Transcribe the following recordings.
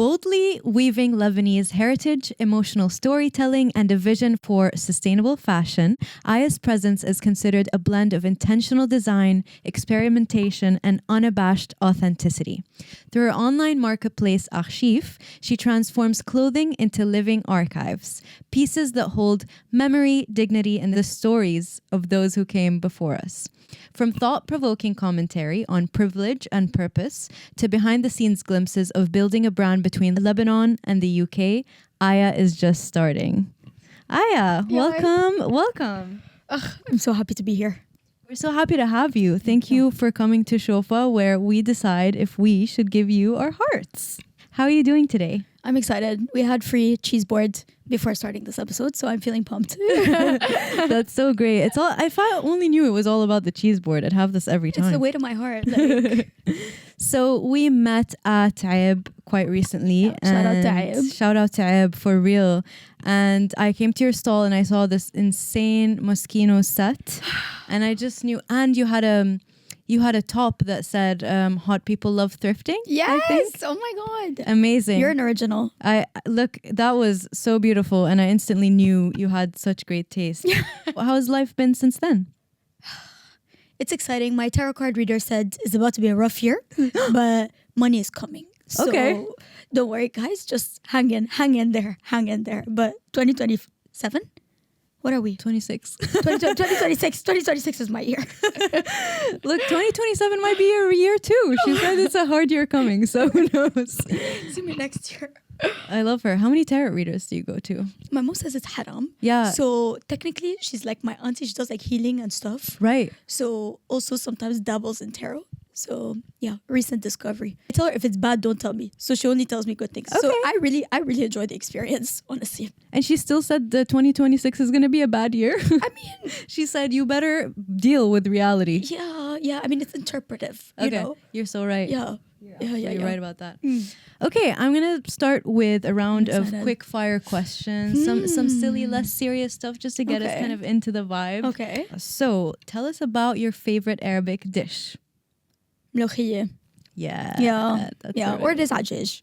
Boldly weaving Lebanese heritage, emotional storytelling, and a vision for sustainable fashion, Aya's presence is considered a blend of intentional design, experimentation, and unabashed authenticity. Through her online marketplace Archif, she transforms clothing into living archives, pieces that hold memory, dignity, and the stories of those who came before us. From thought-provoking commentary on privilege and purpose to behind-the-scenes glimpses of building a brand between Lebanon and the UK, Aya is just starting. Aya, welcome. I'm so happy to be here. We're so happy to have you. Thank you for coming to Shofa, where we decide if we should give you our hearts. How are you doing today? I'm excited. We had free cheese board before starting this episode, so I'm feeling pumped. That's so great. It's all. If I only knew it was all about the cheese board, I'd have this every time. It's the weight of my heart. Like. So we met at Taib quite recently. Shout out to Taib. Shout out to Taib for real. And I came to your stall and I saw this insane Moschino set, and I just knew. And you had a top that said hot people love thrifting. Yes. Oh my God. Amazing. You're an original. That was so beautiful, and I instantly knew you had such great taste. How's life been since then? It's exciting. My tarot card reader said it's about to be a rough year, but money is coming. So okay. Don't worry, guys. Just hang in there. But 2027? What are we? 26. 2026 is my year. Look, 2027 might be your year too. She said it's a hard year coming, so who knows? See me next year. I love her. How many tarot readers do you go to? My mom says it's haram. Yeah. So technically, she's like my auntie. She does like healing and stuff. Right. So also sometimes dabbles in tarot. So yeah, recent discovery. I tell her if it's bad, don't tell me. So she only tells me good things. Okay. So I really enjoy the experience, honestly. And she still said that 2026 is going to be a bad year. I mean, she said you better deal with reality. Yeah. I mean, it's interpretive. You know? You're so right. Yeah. You're right about that. Okay, I'm gonna start with a round of quick fire questions. Some silly, less serious stuff just to get us kind of into the vibe. Okay. So tell us about your favorite Arabic dish. ملوخية. Yeah. Or rizajaj.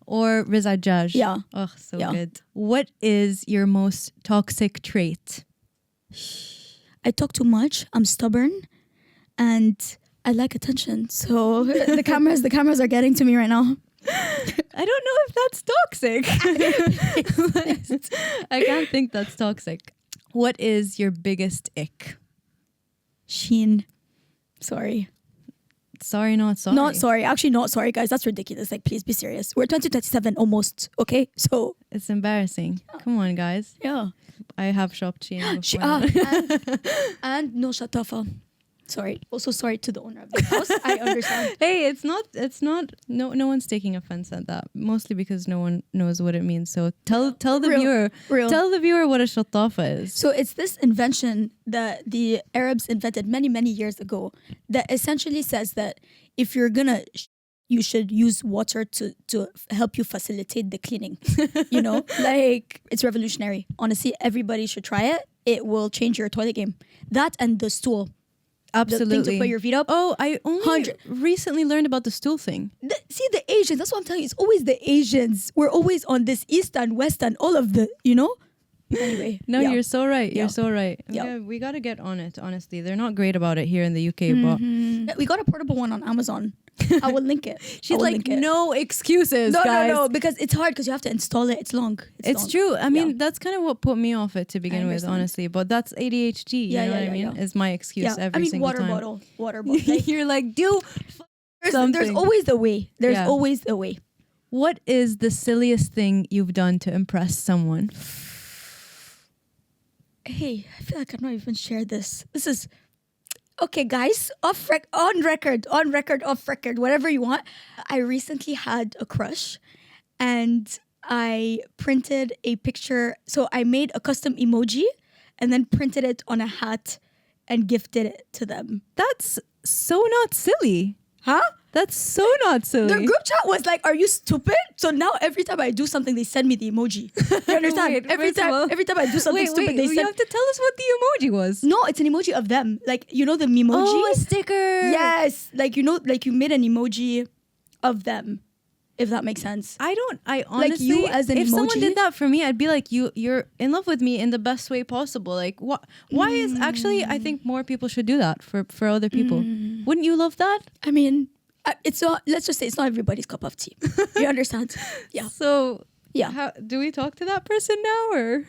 Or rizajaj. Yeah. Oh, so good. What is your most toxic trait? I talk too much. I'm stubborn, and I like attention. So the cameras are getting to me right now. I don't know if that's toxic. I can't think that's toxic. What is your biggest ick? Sheen. Sorry. Sorry, not sorry. Not sorry. Actually, not sorry, guys. That's ridiculous. Like, please be serious. We're 2027 almost. Okay, so it's embarrassing. Come on, guys. Yeah. I have shopped Sheen before. And no shatafa. Sorry. Also sorry to the owner of the house. I understand. Hey, it's not no one's taking offense at that. Mostly because no one knows what it means. So tell the viewer what a shatafa is. So it's this invention that the Arabs invented many years ago that essentially says that if you're gonna you should use water to help you facilitate the cleaning. You know? Like, it's revolutionary. Honestly, everybody should try it. It will change your toilet game. That and the stool. Absolutely. The thing to put your feet up. Oh, I only recently learned about the stool thing. See, the Asians, that's what I'm telling you. It's always the Asians. We're always on this East and West and all of the, you know? Anyway. No, you're so right. You're so right. Yeah, we got to get on it, honestly. They're not great about it here in the UK, but... We got a portable one on Amazon. I will link it. She's like, no excuses, guys. No, because it's hard because you have to install it. It's long. It's true. I mean, that's kind of what put me off it to begin with, honestly. But that's ADHD, you know what I mean? Is my excuse every single time. Water bottle. Like, you're like, do something. There's always a way. Always a way. What is the silliest thing you've done to impress someone? Hey, I feel like I've not even shared this. This is... Okay, guys, on record, off record, whatever you want. I recently had a crush and I printed a picture. So I made a custom emoji and then printed it on a hat and gifted it to them. That's so not silly. Huh? That's so not silly. Their group chat was like, are you stupid? So now every time I do something, they send me the emoji. You understand? Wait, every time I do something stupid, they send... You have to tell us what the emoji was. No, it's an emoji of them. Like, you know the memoji? Oh, a sticker. Yes. Like, you know, like you made an emoji of them. if that makes sense. I honestly, you as an if someone emoji? did that for me, I'd be like, you're in love with me in the best way possible. Like, why is actually, I think more people should do that for other people. Wouldn't you love that? I mean, it's not, let's just say it's not everybody's cup of tea. You understand? Yeah. So, Yeah. how, do we talk to that person now or?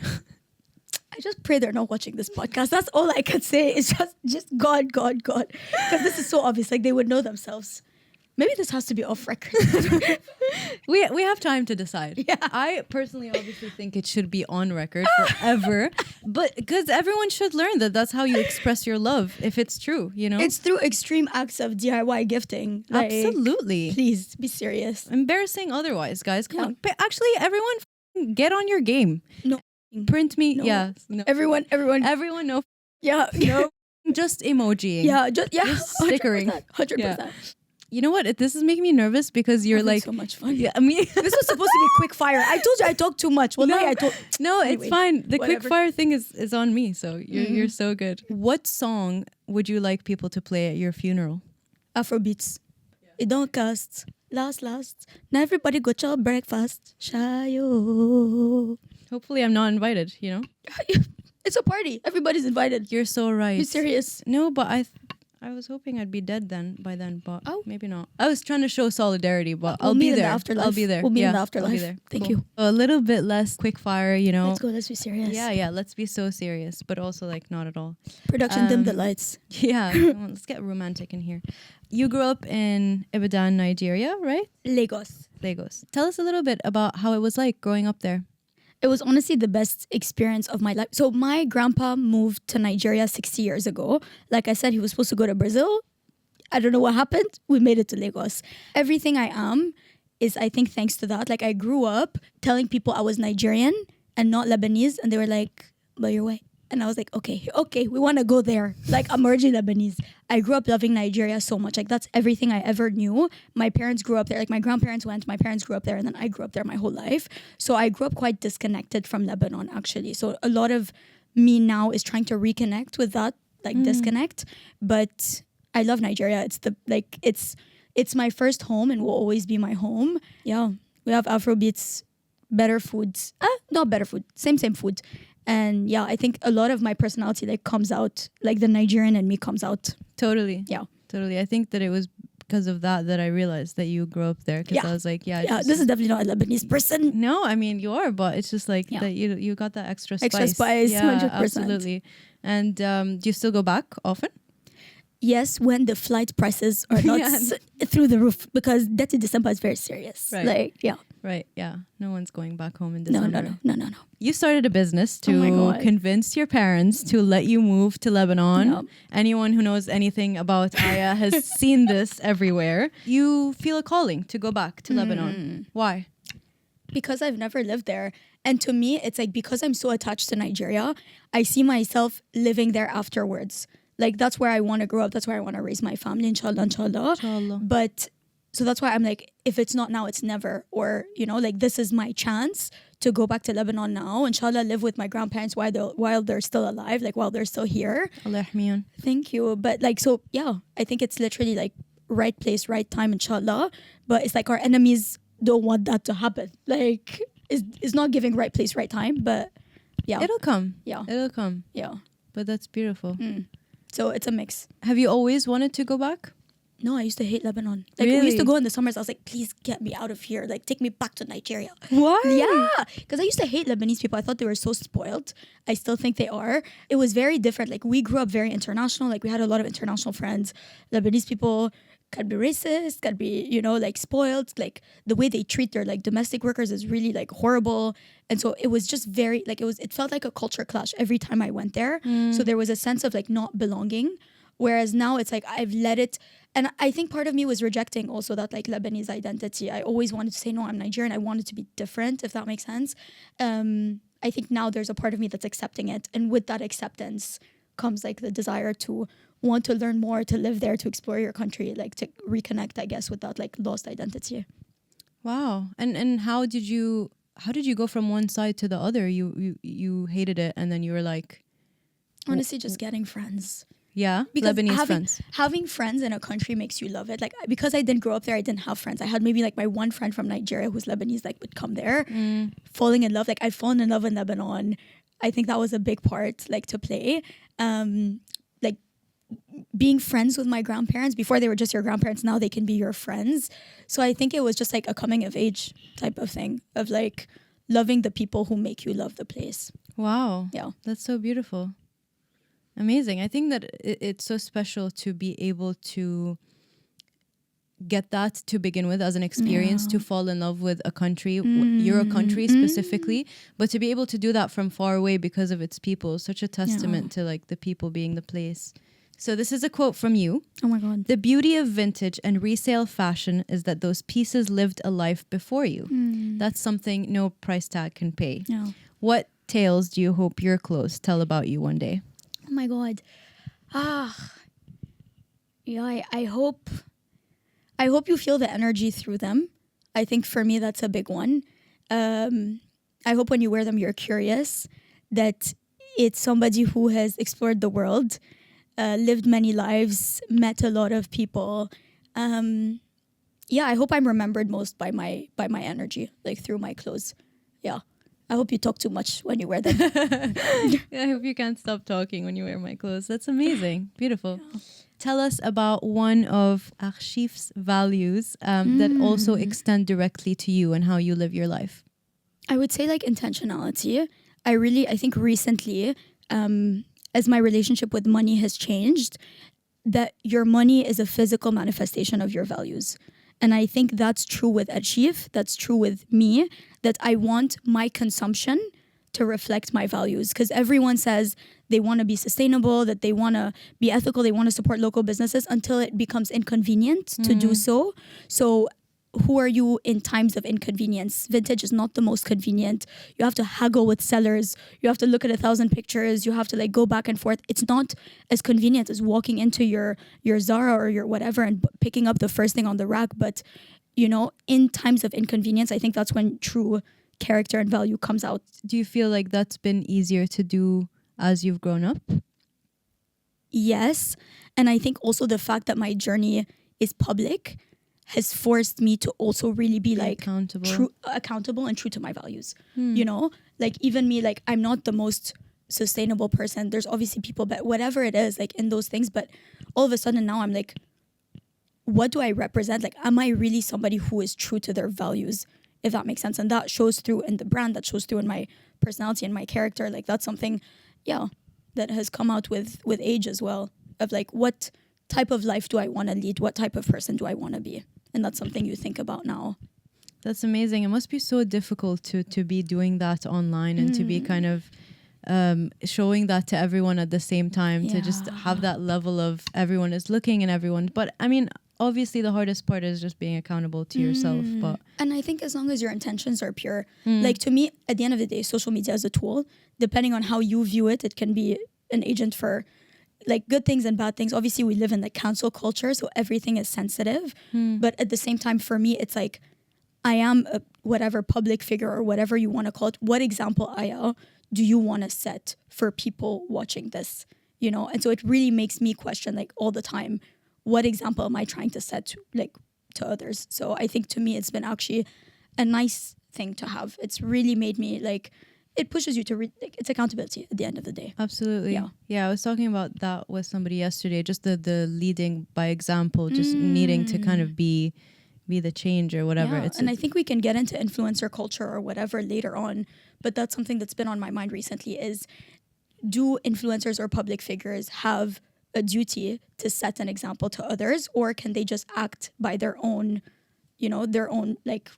I just pray they're not watching this podcast. That's all I can say. It's just God. Because this is so obvious. Like, they would know themselves. Maybe this has to be off record. We have time to decide. Yeah. I personally obviously think it should be on record forever. But because everyone should learn that that's how you express your love if it's true, you know? It's through extreme acts of DIY gifting. Like, absolutely. please be serious. Embarrassing otherwise, guys. Come Yeah. on. But actually, everyone get on your game. No. Print me. No. Yeah. No. Everyone. No. Yeah. No. Just emojiing. Yeah. Just stickering. 100%. Yeah. You know what? This is making me nervous because you're Having like so much fun. Yeah, I mean, This was supposed to be quick fire. I told you I talk too much. Well, no, Anyway, it's fine. The whatever. quick fire thing is on me. So you're so good. What song would you like people to play at your funeral? Afrobeats. It don't cost. Last. Now everybody go to breakfast. Shayo. Hopefully, I'm not invited. You know, It's a party. Everybody's invited. you're so right. Be serious. No, but I was hoping I'd be dead by then, but Oh. maybe not. I was trying to show solidarity, but We'll I'll be meet in the there. afterlife. I'll be there. We'll meet in the I'll afterlife. be there. Thank Cool. you. A little bit less quick fire, you know. Let's go. Let's be serious. Yeah. Let's be so serious, but also like not at all. Production, dim the lights. Yeah, come on, let's get romantic in here. You grew up in Ibadan, Nigeria, right? Lagos. Lagos. Tell us a little bit about how it was like growing up there. It was honestly the best experience of my life. So my grandpa moved to Nigeria 60 years ago. Like I said, he was supposed to go to Brazil. I don't know what happened. We made it to Lagos. Everything I am is, I think, thanks to that. Like, I grew up telling people I was Nigerian and not Lebanese. And they were like, but you're white. And I was like, okay, we want to go there. Like, I'm originally Lebanese. I grew up loving Nigeria so much. Like, that's everything I ever knew. My parents grew up there. Like, my grandparents went, my parents grew up there, and then I grew up there my whole life. So I grew up quite disconnected from Lebanon, actually. So a lot of me now is trying to reconnect with that, like, disconnect. But I love Nigeria. It's my first home and will always be my home. Yeah, we have Afrobeats, better foods. Not better food, same food. And yeah, I think a lot of my personality like comes out, like the Nigerian in me comes out. Totally. Yeah. Totally. I think that it was because of that I realized that you grew up there. Because I was like, this is definitely not a Lebanese person. No, I mean you are, but it's just like that you got that extra spice. Extra spice, yeah, 100%. absolutely. And do you still go back often? Yes, when the flight prices are not through the roof, because that in December is very serious. Right. Like, yeah. Right, yeah. No one's going back home in December. No. You started a business Oh my to God. convince your parents to let you move to Lebanon. Yep. Anyone who knows anything about Aya has seen this everywhere. You feel a calling to go back to Lebanon. Why? Because I've never lived there. And to me, it's like, because I'm so attached to Nigeria, I see myself living there afterwards. Like, that's where I want to grow up. That's where I want to raise my family, inshallah. Inshallah. But so that's why I'm like, if it's not now, it's never. Or, you know, like, this is my chance to go back to Lebanon now. Inshallah, live with my grandparents while they're still alive, like while they're still here. Allah yahmiyan. Thank you. But like, so yeah, I think it's literally like right place, right time, inshallah. But it's like our enemies don't want that to happen. Like, it's not giving right place, right time. But yeah. It'll come. Yeah. It'll come. Yeah. But that's beautiful. So it's a mix. Have you always wanted to go back? No, I used to hate Lebanon. Like, Really? we used to go in the summers. I was like, please get me out of here. Like, take me back to Nigeria. Why? Yeah. Because I used to hate Lebanese people. I thought they were so spoiled. I still think they are. It was very different. Like, we grew up very international. Like, we had a lot of international friends. Lebanese people can be racist, can be, you know, like, spoiled. Like, the way they treat their, like, domestic workers is really, like, horrible. And so it was just very, like, it felt like a culture clash every time I went there. So there was a sense of, like, not belonging. Whereas now it's like I've let it, and I think part of me was rejecting also that like Lebanese identity. I always wanted to say, no, I'm Nigerian. I wanted to be different, if that makes sense. I think now there's a part of me that's accepting it. And with that acceptance comes like the desire to want to learn more, to live there, to explore your country, like to reconnect, I guess, with that like lost identity. Wow. And how did you go from one side to the other? You hated it and then you were like, Honestly, just getting friends. Yeah, because Lebanese friends. having friends in a country makes you love it. Like, because I didn't grow up there, I didn't have friends. I had maybe like my one friend from Nigeria who's Lebanese, like would come there, falling in love. Like, I'd fallen in love in Lebanon. I think that was a big part, like, to play. Like, being friends with my grandparents, before they were just your grandparents, now they can be your friends. So I think it was just like a coming of age type of thing, of like loving the people who make you love the place. Wow. Yeah. That's so beautiful. Amazing. I think that it's so special to be able to get that to begin with as an experience, to fall in love with a country, your country specifically, but to be able to do that from far away because of its people. Such a testament to like the people being the place. So this is a quote from you. Oh my God. The beauty of vintage and resale fashion is that those pieces lived a life before you. That's something no price tag can pay. Yeah. What tales do you hope your clothes tell about you one day? Oh my God. Yeah, I hope you feel the energy through them. I think for me, that's a big one. I hope when you wear them, you're curious, that it's somebody who has explored the world, lived many lives, met a lot of people. I hope I'm remembered most by my energy, like through my clothes. Yeah. I hope you talk too much when you wear them. I hope you can't stop talking when you wear my clothes. That's amazing. Beautiful. Yeah. Tell us about one of Archif's values that also extend directly to you and how you live your life. I would say like intentionality. I think recently, as my relationship with money has changed, that your money is a physical manifestation of your values. And I think that's true with Archif, that's true with me, that I want my consumption to reflect my values. Because everyone says they want to be sustainable, that they want to be ethical, they want to support local businesses until it becomes inconvenient to do so. So who are you in times of inconvenience? Vintage is not the most convenient. You have to haggle with sellers. You have to look at 1,000 pictures. You have to like go back and forth. It's not as convenient as walking into your Zara or your whatever and picking up the first thing on the rack. But, you know, in times of inconvenience, I think that's when true character and value comes out. Do you feel like that's been easier to do as you've grown up? Yes. And I think also the fact that my journey is public has forced me to also really be like accountable and true to my values. You know, like even me, like I'm not the most sustainable person. There's obviously people, but whatever it is, like in those things, but all of a sudden now I'm like, what do I represent? Like, am I really somebody who is true to their values? If that makes sense. And that shows through in the brand, that shows through in my personality and my character. Like that's something, that has come out with age as well, of like, what type of life do I want to lead? What type of person do I want to be? And that's something you think about now. That's amazing. It must be so difficult to be doing that online and to be kind of showing that to everyone at the same time, to just have that level of everyone is looking and everyone. But I mean, obviously the hardest part is just being accountable to yourself. And I think as long as your intentions are pure, like to me, at the end of the day, social media is a tool. Depending on how you view it, it can be an agent for like good things and bad things. Obviously we live in the cancel culture, so everything is sensitive. But at the same time, for me, it's like, I am a whatever public figure or whatever you want to call it. What example, Aya, do you want to set for people watching this? You know? And so it really makes me question like all the time, what example am I trying to set to others? So I think to me, it's been actually a nice thing to have. It's really made me like, it pushes you to it's accountability at the end of the day. Absolutely. Yeah, I was talking about that with somebody yesterday, just the leading by example, just needing to kind of be the change or whatever. And I think we can get into influencer culture or whatever later on, but that's something that's been on my mind recently is, do influencers or public figures have a duty to set an example to others, or can they just act by their own like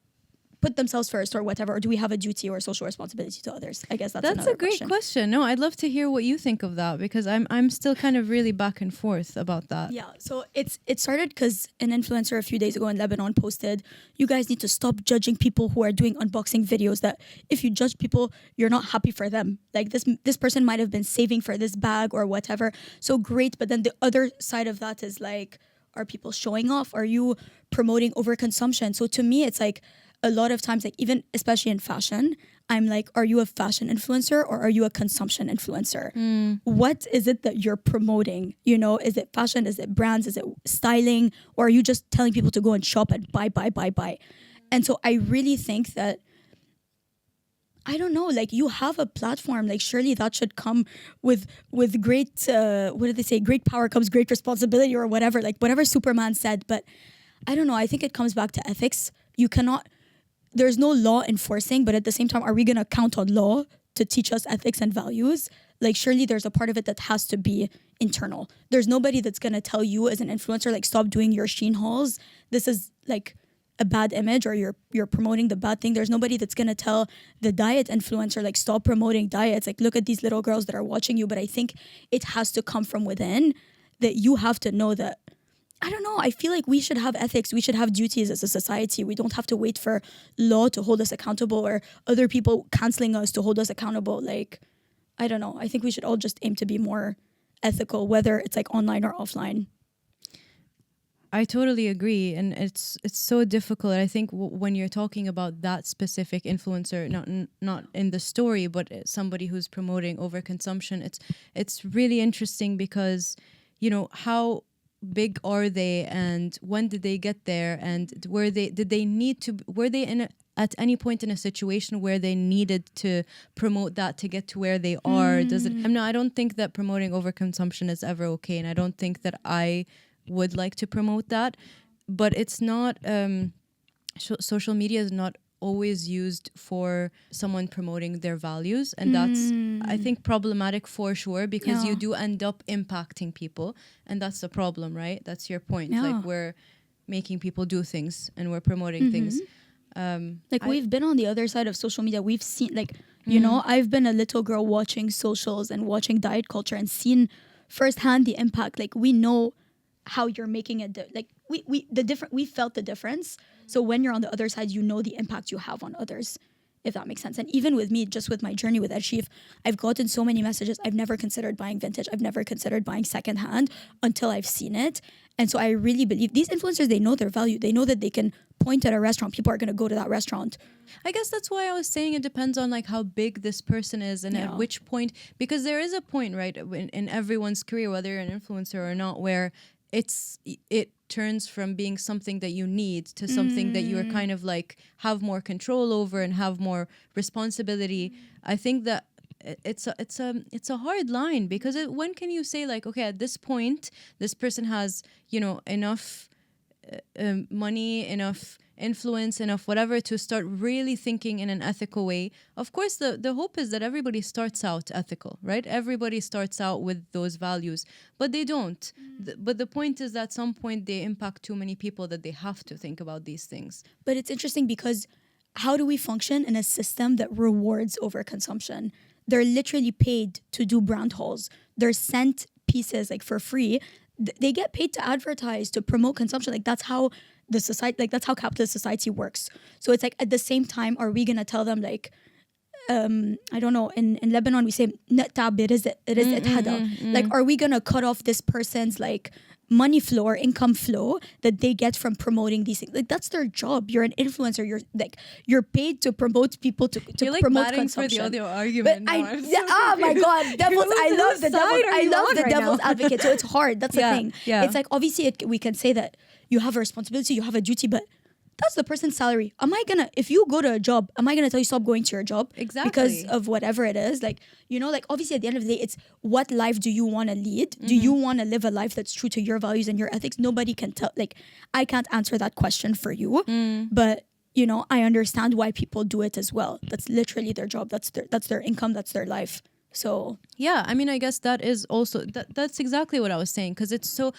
put themselves first or whatever, or do we have a duty or social responsibility to others? I guess that's a great question. No, I'd love to hear what you think of that, because I'm still kind of really back and forth about that. Yeah, so it started because an influencer a few days ago in Lebanon posted, you guys need to stop judging people who are doing unboxing videos, that if you judge people, you're not happy for them. Like this person might have been saving for this bag or whatever. So great, but then the other side of that is like, are people showing off? Are you promoting overconsumption? So to me, it's like, am I really somebody who is true to their values? If that makes sense. And that shows through in the brand, that shows through in my personality and my character. Like that's something, to me, it's been actually a nice thing to have. It's really made me like, it pushes you to a lot of times, like even especially in fashion, I'm like, are you a fashion influencer or are you a consumption influencer? What is it that you're promoting? You know, is it fashion? Is it brands? Is it styling? Or are you just telling people to go and shop and buy? And so I really think that, I don't know, like you have a platform, like surely that should come with great, what do they say? Great power comes great responsibility or whatever, like whatever Superman said. But I don't know, I think it comes back to ethics. You cannot, there's no law enforcing, but at the same time, are we going to count on law to teach us ethics and values? Like surely there's a part of it that has to be internal. There's nobody that's going to tell you as an influencer, like stop doing your Shein hauls. This is like a bad image, or you're promoting the bad thing. There's nobody that's going to tell the diet influencer, like stop promoting diets. Like look at these little girls that are watching you. But I think it has to come from within, that you have to know that, I don't know, I feel like we should have ethics. We should have duties as a society. We don't have to wait for law to hold us accountable or other people canceling us to hold us accountable. Like, I don't know. I think we should all just aim to be more ethical, whether it's like online or offline. I totally agree, and it's so difficult. I think when you're talking about that specific influencer, not in the story, but somebody who's promoting overconsumption, it's really interesting because, you know, how big are they, and when did they get there, and were they at any point in a situation where they needed to promote that to get to where they are? I don't think that promoting overconsumption is ever okay, and I don't think that I would like to promote that, but it's not social media is not always used for someone promoting their values, and that's I think problematic for sure, because you do end up impacting people, and that's the problem, right? That's your point. Like we're making people do things and we're promoting things. Like we've been on the other side of social media. We've seen, like, you know, I've been a little girl watching socials and watching diet culture and seen firsthand the impact. Like we know how you're making it, like we felt the difference. So when you're on the other side, you know the impact you have on others, if that makes sense. And even with me, just with my journey with Archif, I've gotten so many messages. I've never considered buying vintage. I've never considered buying secondhand until I've seen it. And so I really believe these influencers, they know their value. They know that they can point at a restaurant. People are going to go to that restaurant. I guess that's why I was saying it depends on like how big this person is and at which point, because there is a point, right, in everyone's career, whether you're an influencer or not, where it turns from being something that you need to something that you're kind of like have more control over and have more responsibility. I think that it's a hard line, because when can you say like, okay, at this point this person has, you know, enough money, enough influence, enough whatever to start really thinking in an ethical way. Of course, the hope is that everybody starts out ethical, right? Everybody starts out with those values, but they don't. But the point is that at some point they impact too many people that they have to think about these things. But it's interesting because how do we function in a system that rewards overconsumption? They're literally paid to do brand hauls. They're sent pieces like for free. They get paid to advertise, to promote consumption. Like that's how the society, like that's how capitalist society works. So it's like at the same time, are we gonna tell them like, I don't know, in Lebanon we say like, are we gonna cut off this person's like money flow or income flow that they get from promoting these things? Like that's their job. You're an influencer. You're paid to promote people to like promote consumption. For the other argument. But oh my god, devil's! I love the devil's advocate. So it's hard. That's the thing. Yeah. It's like obviously we can say that you have a responsibility, you have a duty, but that's the person's salary. If you go to a job, am I gonna tell you stop going to your job? Exactly. Because of whatever it is? Like, you know, like obviously at the end of the day, it's what life do you want to lead? Do you want to live a life that's true to your values and your ethics? Nobody can tell, like, I can't answer that question for you. But, you know, I understand why people do it as well. That's literally their job. That's their income. That's their life. So yeah, I mean, I guess that is also that's exactly what I was saying, because it's so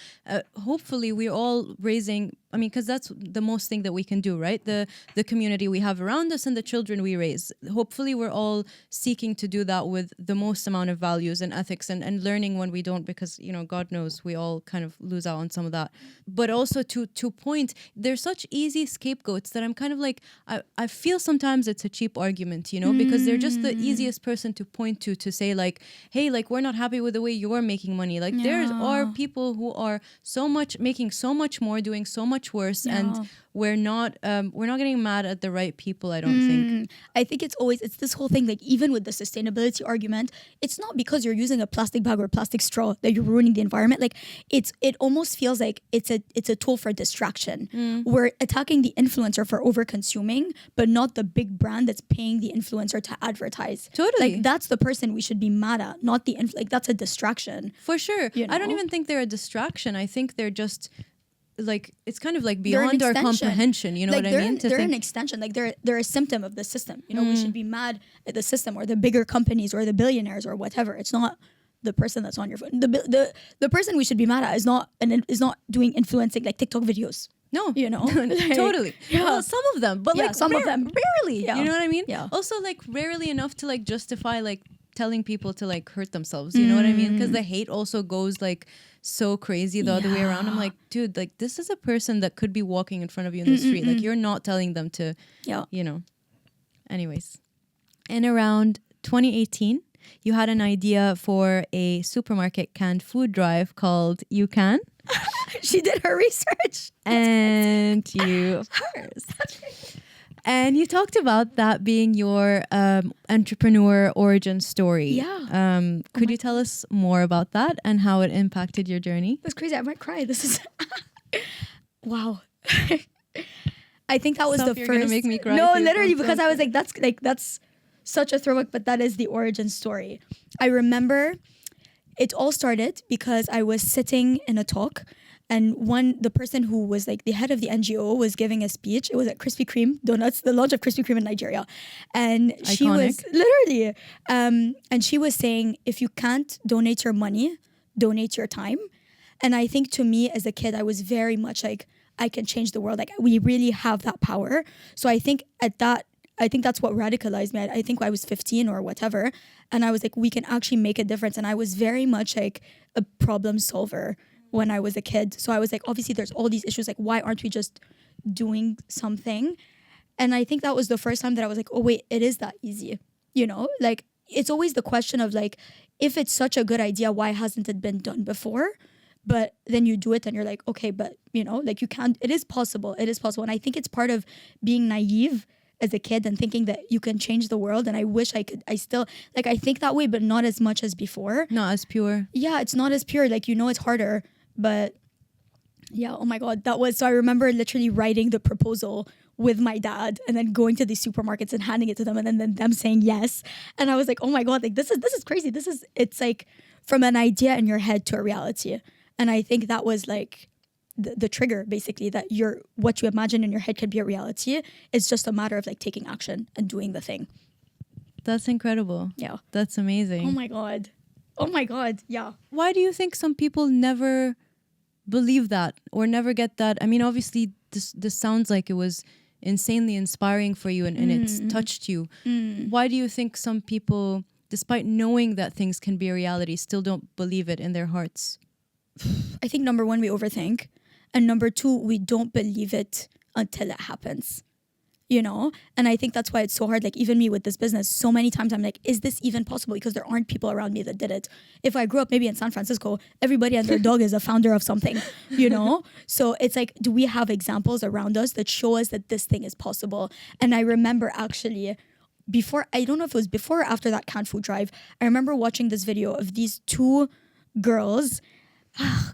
hopefully we're all raising, I mean, because that's the most thing that we can do, right? The community we have around us and the children we raise. Hopefully we're all seeking to do that with the most amount of values and ethics and learning when we don't, because, you know, God knows we all kind of lose out on some of that. But also to point, there's such easy scapegoats that I'm kind of like, I feel sometimes it's a cheap argument, you know, because they're just the easiest person to point to say like, hey, like we're not happy with the way you're making money. Like there are people who are making so much more, doing so much much worse, and we're not getting mad at the right people, I don't think. I think it's this whole thing, like even with the sustainability argument, it's not because you're using a plastic bag or a plastic straw that you're ruining the environment. Like it almost feels like it's a tool for distraction. We're attacking the influencer for over consuming, but not the big brand that's paying the influencer to advertise. Totally. Like that's the person we should be mad at, not the like that's a distraction. For sure. You know? I don't even think they're a distraction. I think they're just like, it's kind of like beyond our comprehension, you know like what I mean? They're an extension, like they're a symptom of the system. You know, we should be mad at the system or the bigger companies or the billionaires or whatever. It's not the person that's on your phone. The person we should be mad at is not doing influencing like TikTok videos. No, you know, totally. Yeah. Well, some of them, but like some of them rarely. Yeah. You know what I mean? Yeah. Also, like rarely enough to like justify like telling people to like hurt themselves. You know what I mean? Because the hate also goes like so crazy the other way around. I'm like, dude, like this is a person that could be walking in front of you in the street. Like you're not telling them to, you know. Anyways, in around 2018, you had an idea for a supermarket canned food drive called You Can. She did her research. And you hers. And you talked about that being your entrepreneur origin story. Yeah. Could you tell us more about that and how it impacted your journey? That's crazy. I might cry. This is wow. I think that was Stop, the you're first. Gonna make me cry no, too. literally, because I was like, that's such a throwback, but that is the origin story. I remember it all started because I was sitting in a talk, and the person who was like the head of the NGO was giving a speech. It was at Krispy Kreme Donuts, the launch of Krispy Kreme in Nigeria. And she was literally, and she was saying, if you can't donate your money, donate your time. And I think to me as a kid, I was very much like, I can change the world. Like we really have that power. So I think that's what radicalized me. I think I was 15 or whatever. And I was like, we can actually make a difference. And I was very much like a problem solver when I was a kid. So I was like, obviously there's all these issues. Like, why aren't we just doing something? And I think that was the first time that I was like, oh wait, it is that easy. You know, like it's always the question of like, if it's such a good idea, why hasn't it been done before? But then you do it and you're like, okay, but you know, like you can't, it is possible. It is possible. And I think it's part of being naive as a kid and thinking that you can change the world. And I wish I still, like, I think that way, but not as much as before. Not as pure. Yeah, it's not as pure. Like, you know, it's harder, but yeah, oh my God, so I remember literally writing the proposal with my dad and then going to these supermarkets and handing it to them and then them saying yes. And I was like, oh my God, like this is crazy. It's like from an idea in your head to a reality. And I think that was like the trigger, basically, that what you imagine in your head can be a reality. It's just a matter of like taking action and doing the thing. That's incredible. Yeah. That's amazing. Oh my God. Yeah. Why do you think some people never believe that or never get that? I mean, obviously this sounds like it was insanely inspiring for you and it's touched you. Why do you think some people, despite knowing that things can be a reality, still don't believe it in their hearts? I think number one, we overthink. And number two, we don't believe it until it happens, you know? And I think that's why it's so hard. Like even me with this business, so many times I'm like, is this even possible? Because there aren't people around me that did it. If I grew up maybe in San Francisco, everybody and their dog is a founder of something, you know? So it's like, do we have examples around us that show us that this thing is possible? And I remember actually I don't know if it was before or after that canned food drive, I remember watching this video of these two girls.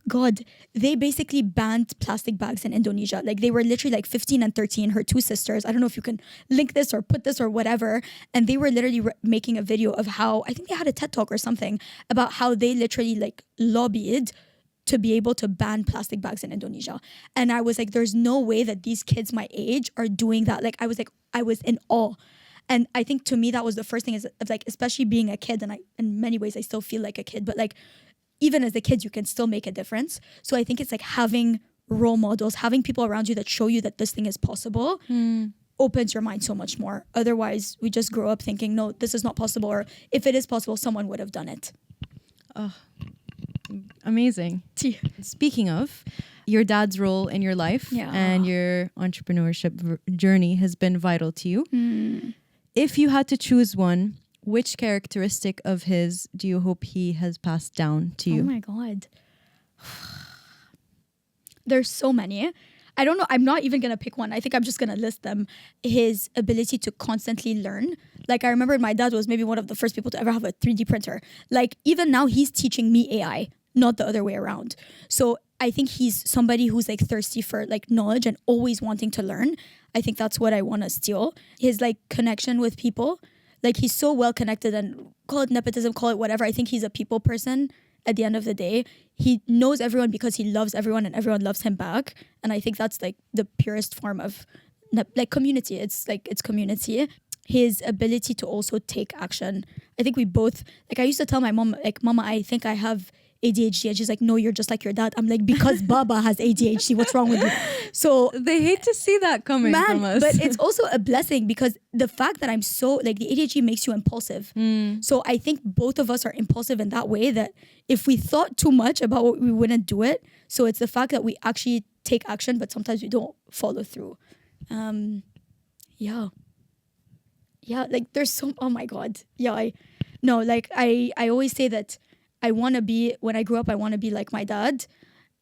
God, they basically banned plastic bags in Indonesia. Like they were literally like 15 and 13, her two sisters. I don't know if you can link this or put this or whatever. And they were literally making a video of how, I think they had a TED talk or something about how they literally like lobbied to be able to ban plastic bags in Indonesia. And I was like, there's no way that these kids my age are doing that. Like I was in awe. And I think to me, that was the first thing is like, especially being a kid. And in many ways, I still feel like a kid, but like, even as a kid, you can still make a difference. So I think it's like having role models, having people around you that show you that this thing is possible opens your mind so much more. Otherwise, we just grow up thinking, no, this is not possible. Or if it is possible, someone would have done it. Oh, amazing. Speaking of, your dad's role in your life and your entrepreneurship journey has been vital to you. If you had to choose one, which characteristic of his do you hope he has passed down to you? Oh my God. There's so many. I don't know. I'm not even going to pick one. I think I'm just going to list them. His ability to constantly learn. Like, I remember my dad was maybe one of the first people to ever have a 3D printer. Like, even now he's teaching me AI, not the other way around. So I think he's somebody who's like thirsty for like knowledge and always wanting to learn. I think that's what I want to steal. His like connection with people. Like, he's so well connected, and call it nepotism, call it whatever. I think he's a people person at the end of the day. He knows everyone because he loves everyone and everyone loves him back. And I think that's like the purest form of like community. It's like, it's community. His ability to also take action. I think we both, like, I used to tell my mom, like, Mama, I think I have ADHD. And she's like, no, you're just like your dad. I'm like, because Baba has ADHD. What's wrong with you? So they hate to see that coming from us. But it's also a blessing, because the fact that I'm so, like, the ADHD makes you impulsive. So I think both of us are impulsive in that way, that if we thought too much about what, we wouldn't do it. So it's the fact that we actually take action, but sometimes we don't follow through. Yeah, like, there's so, oh my God. Yeah, I always say that I want to be, when I grow up, I want to be like my dad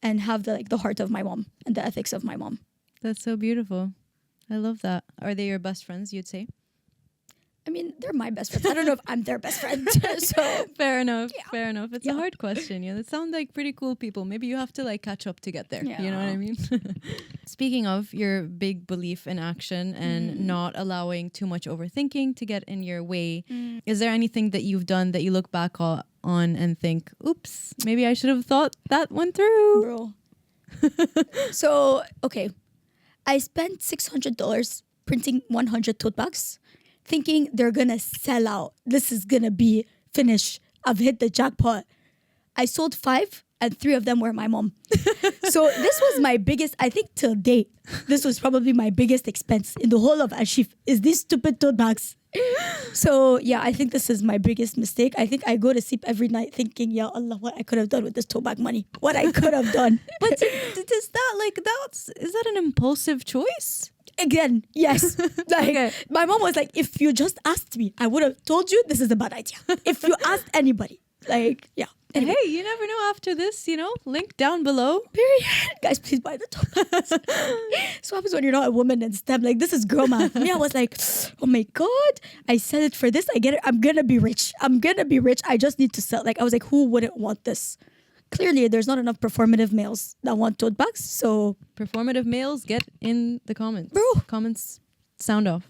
and have the heart of my mom and the ethics of my mom. That's so beautiful. I love that. Are they your best friends, you'd say? I mean, they're my best friends. I don't know if I'm their best friend. So fair enough. It's a hard question. Yeah, they sound like pretty cool people. Maybe you have to like catch up to get there. Yeah. You know what I mean? Speaking of your big belief in action and not allowing too much overthinking to get in your way, is there anything that you've done that you look back on and think, oops, maybe I should have thought that one through? Bro. So, okay. I spent $600 printing 100 tote bags, thinking they're gonna sell out. This is gonna be finished. I've hit the jackpot. I sold 5 and 3 of them were my mom. So this was my biggest, I think till date, this was probably my biggest expense in the whole of Archif, is these stupid tote bags. So yeah, I think this is my biggest mistake. I think I go to sleep every night thinking, Ya Allah, what I could have done with this tote bag money. What I could have done. But is that an impulsive choice? Again, yes. Like, my mom was like, if you just asked me, I would have told you this is a bad idea. If you asked anybody. Like, yeah. Anyway. Hey, you never know after this, link down below. Period. Guys, please buy the top. So what happens when you're not a woman in STEM? Like, this is girl math. Me, I was like, oh my God, I sell it for this. I get it. I'm going to be rich. I just need to sell. Like, I was like, who wouldn't want this? Clearly, there's not enough performative males that want tote bags. So performative males, get in the comments. Bro. Comments sound off.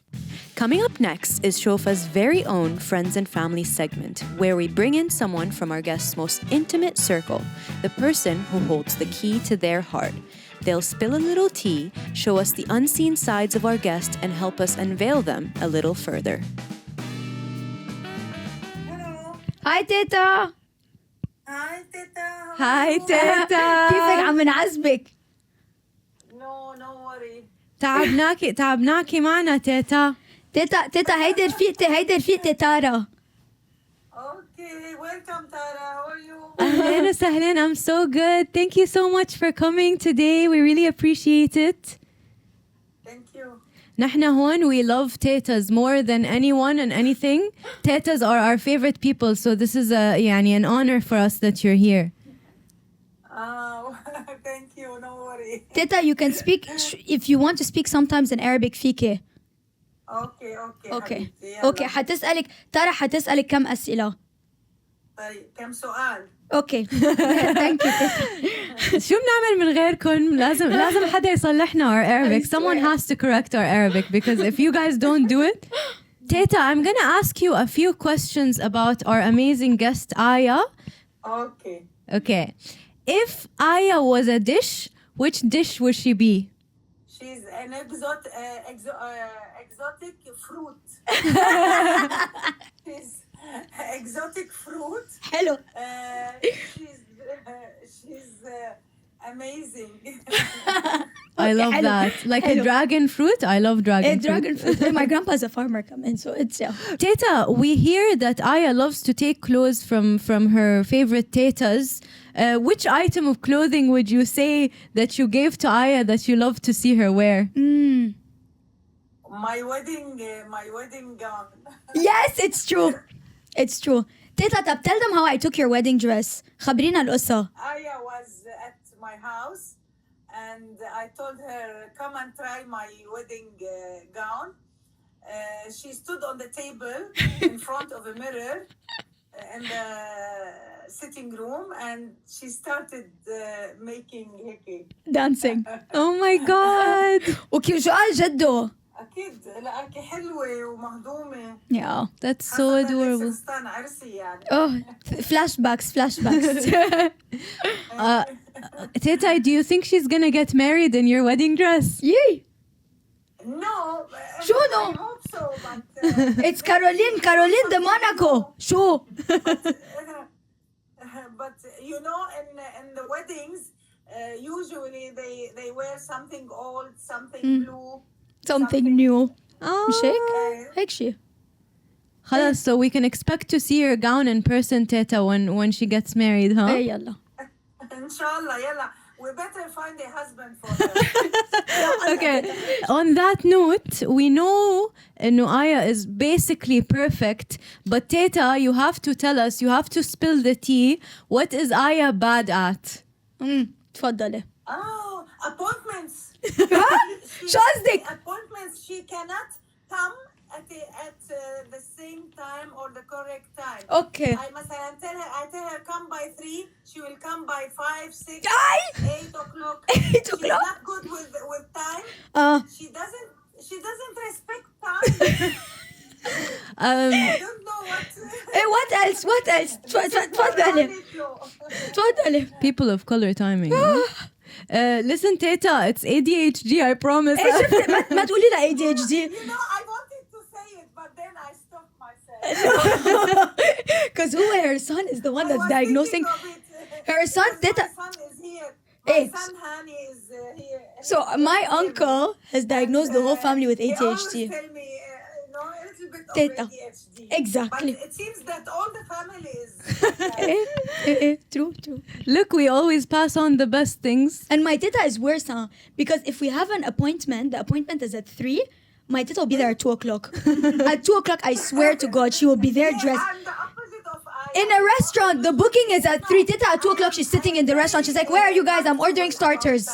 Coming up next is Shofa's very own Friends and Family segment, where we bring in someone from our guest's most intimate circle, the person who holds the key to their heart. They'll spill a little tea, show us the unseen sides of our guest, and help us unveil them a little further. Hello. Hi, Teta. Hi, Teta. Hi, Teta. كيفك عم نعذبك؟ No worry. تعبناكي معنا تيتا. تيتا هيدي رفيقتي تارا. Okay, welcome, Tara. How are you? أهلين وسهلين. I'm so good. Thank you so much for coming today. We really appreciate it. Thank you. نحن هون, we love tetas more than anyone and anything. Tetas are our favorite people, so this is an honor for us that you're here. Thank you. No worry. Teta, you can speak if you want to speak sometimes in Arabic فيكي. Okay. Okay. حبيبتي، يلا. Okay. حتسألك ترى حتسألك كم أسئلة. طيب كم سؤال؟ Okay. Thank you, Teta. شو بنعمل من غيركم؟ لازم حدا يصلحنا our Arabic. Someone has to correct our Arabic, because if you guys don't do it. Teta, I'm gonna ask you a few questions about our amazing guest Aya. Okay. If Aya was a dish, which dish would she be? She's an exotic fruit. She's exotic fruit. Hello. She's amazing. I love hello. that. Like a dragon fruit. I love dragon fruit. Dragon fruit. My grandpa's a farmer, so it's Teta, we hear that Aya loves to take clothes from her favorite tetas. Which item of clothing would you say that you gave to Aya that you love to see her wear? My wedding gown. Yes, it's true. It's true. Teta, tell them how I took your wedding dress. خبرينا القصة. Aya was at my house and I told her, come and try my wedding gown. She stood on the table in front of a mirror in the sitting room, and she started making هيك. dancing. Oh my God. اوكي سؤال جدو. أكيد لأنك حلوة ومهضومة. Yeah. That's so adorable. فستان عرسي يعني. Oh, flashbacks. Teta, do you think she's gonna get married in your wedding dress? Yay. No. شو no? I hope so, but It's Caroline de Monaco. شو? but you know, in the weddings, usually they wear something old, something blue, Something new. Oh. مش هيك؟ هيك شيء. خلاص, so we can expect to see your gown in person, Teta, when she gets married, huh? ايه يلا. Inshallah, yalla. We better find a husband for her. Okay. On that note, we know Aya is basically perfect, but Teta, you have to tell us, you have to spill the tea. What is Aya bad at? تفضلي. Oh, appointments. شو قصدك؟ Appointments. She cannot come at the same time or the correct time. Okay. I tell her come by 3. She will come by 5, 6, Ay! 8 o'clock. 8 She's o'clock? not good with time. Uh, She doesn't respect time. I don't know what. what else? تفضلي. تفضلي. People of color timing. Listen, Teta, it's ADHD, I promise. ايه شفتي ما تقولي لها ADHD. You know, I wanted to say it, but then I stopped myself. Because her son is the one I that's was diagnosing. thinking of it. Her son, Because Teta. my son is here. Hey. My son Hani is here. So my uncle has diagnosed the whole family with He always ADHD. tell me, a little bit of Teta. ADHD. Exactly. But it seems that all the families. True. Look, we always pass on the best things. And my teta is worse, huh? Because if we have an appointment, the appointment is at 3. My teta will be there at 2 o'clock. At 2 o'clock, I swear to God, she will be there dressed. I'm the opposite of Aya. In a restaurant, the booking is at 3. Teta at 2 o'clock, she's sitting in the restaurant. She's like, where are you guys? I'm ordering starters.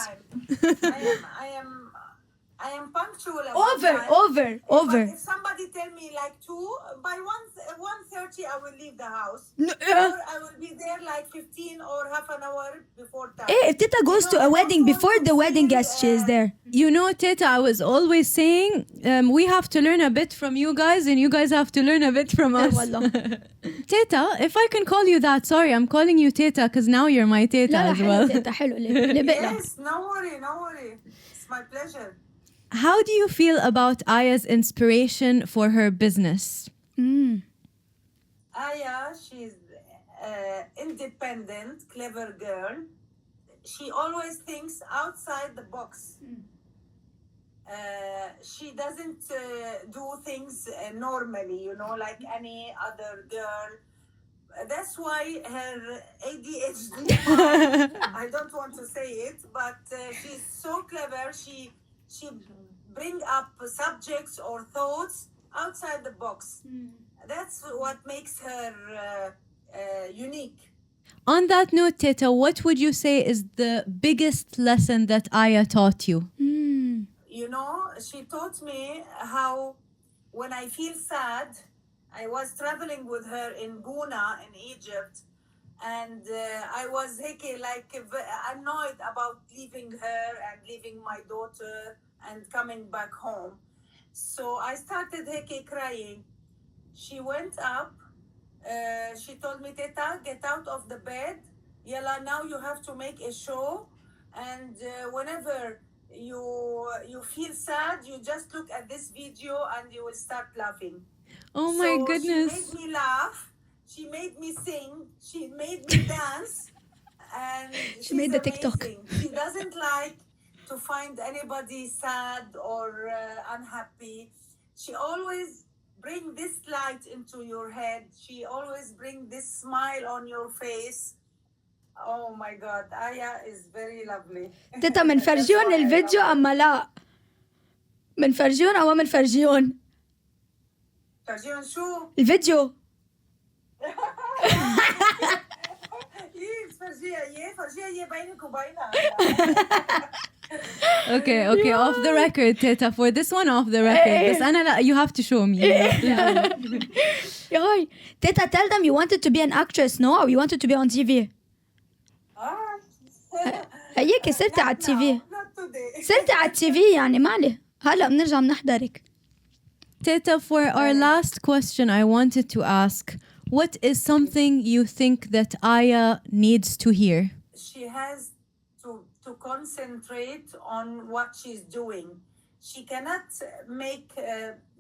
I am punctual. at Over. one time. But if somebody tell me like 2, by 1:30 I will leave the house. Or I will be there like 15 or half an hour before time. If Teta goes to a wedding, before the wedding guest, she is there. You know, Teta, I was always saying we have to learn a bit from you guys and you guys have to learn a bit from us. والله. Teta, if I can call you that, sorry, I'm calling you Teta because now you're my Teta لا as حلو well. تيتا حلو لبقنا. Yes, no worry. It's my pleasure. How do you feel about Aya's inspiration for her business? Aya, she's independent, clever girl. She always thinks outside the box. She doesn't do things normally, like any other girl. That's why her ADHD, I don't want to say it, but she's so clever. She bring up subjects or thoughts outside the box. That's what makes her unique. On that note, Teta, what would you say is the biggest lesson that Aya taught you? She taught me how when I feel sad, I was traveling with her in Guna in Egypt, and I was like annoyed about leaving her and leaving my daughter and coming back home. So I started crying. She went up. She told me, Teta, get out of the bed. Yalla, now you have to make a show. And whenever you feel sad, you just look at this video and you will start laughing. Oh my So goodness. She made me laugh. She made me sing. She made me dance. And She made the TikTok. She doesn't like to find anybody sad or unhappy. She always bring this light into your head. She always bring this smile on your face. Oh my God, Aya is very lovely. تيتا منفرجيون الفيديو أما لا منفرجيون أو ما منفرجيون فرجيهم شو؟ الفيديو فرجيها اياه بينك وبينها. Okay, off the record, Teta. For this one, off the record. بس أنا لا, you have to show me. Yoy. Teta, tell them you wanted to be an actress, no? Or you wanted to be on TV. هيك صرتي على التي في. صرتي على التي في يعني مالي. هلا بنرجع بنحضرك. Teta, for our last question, I wanted to ask, what is something you think that Aya needs to hear? She has to concentrate on what she's doing. She cannot make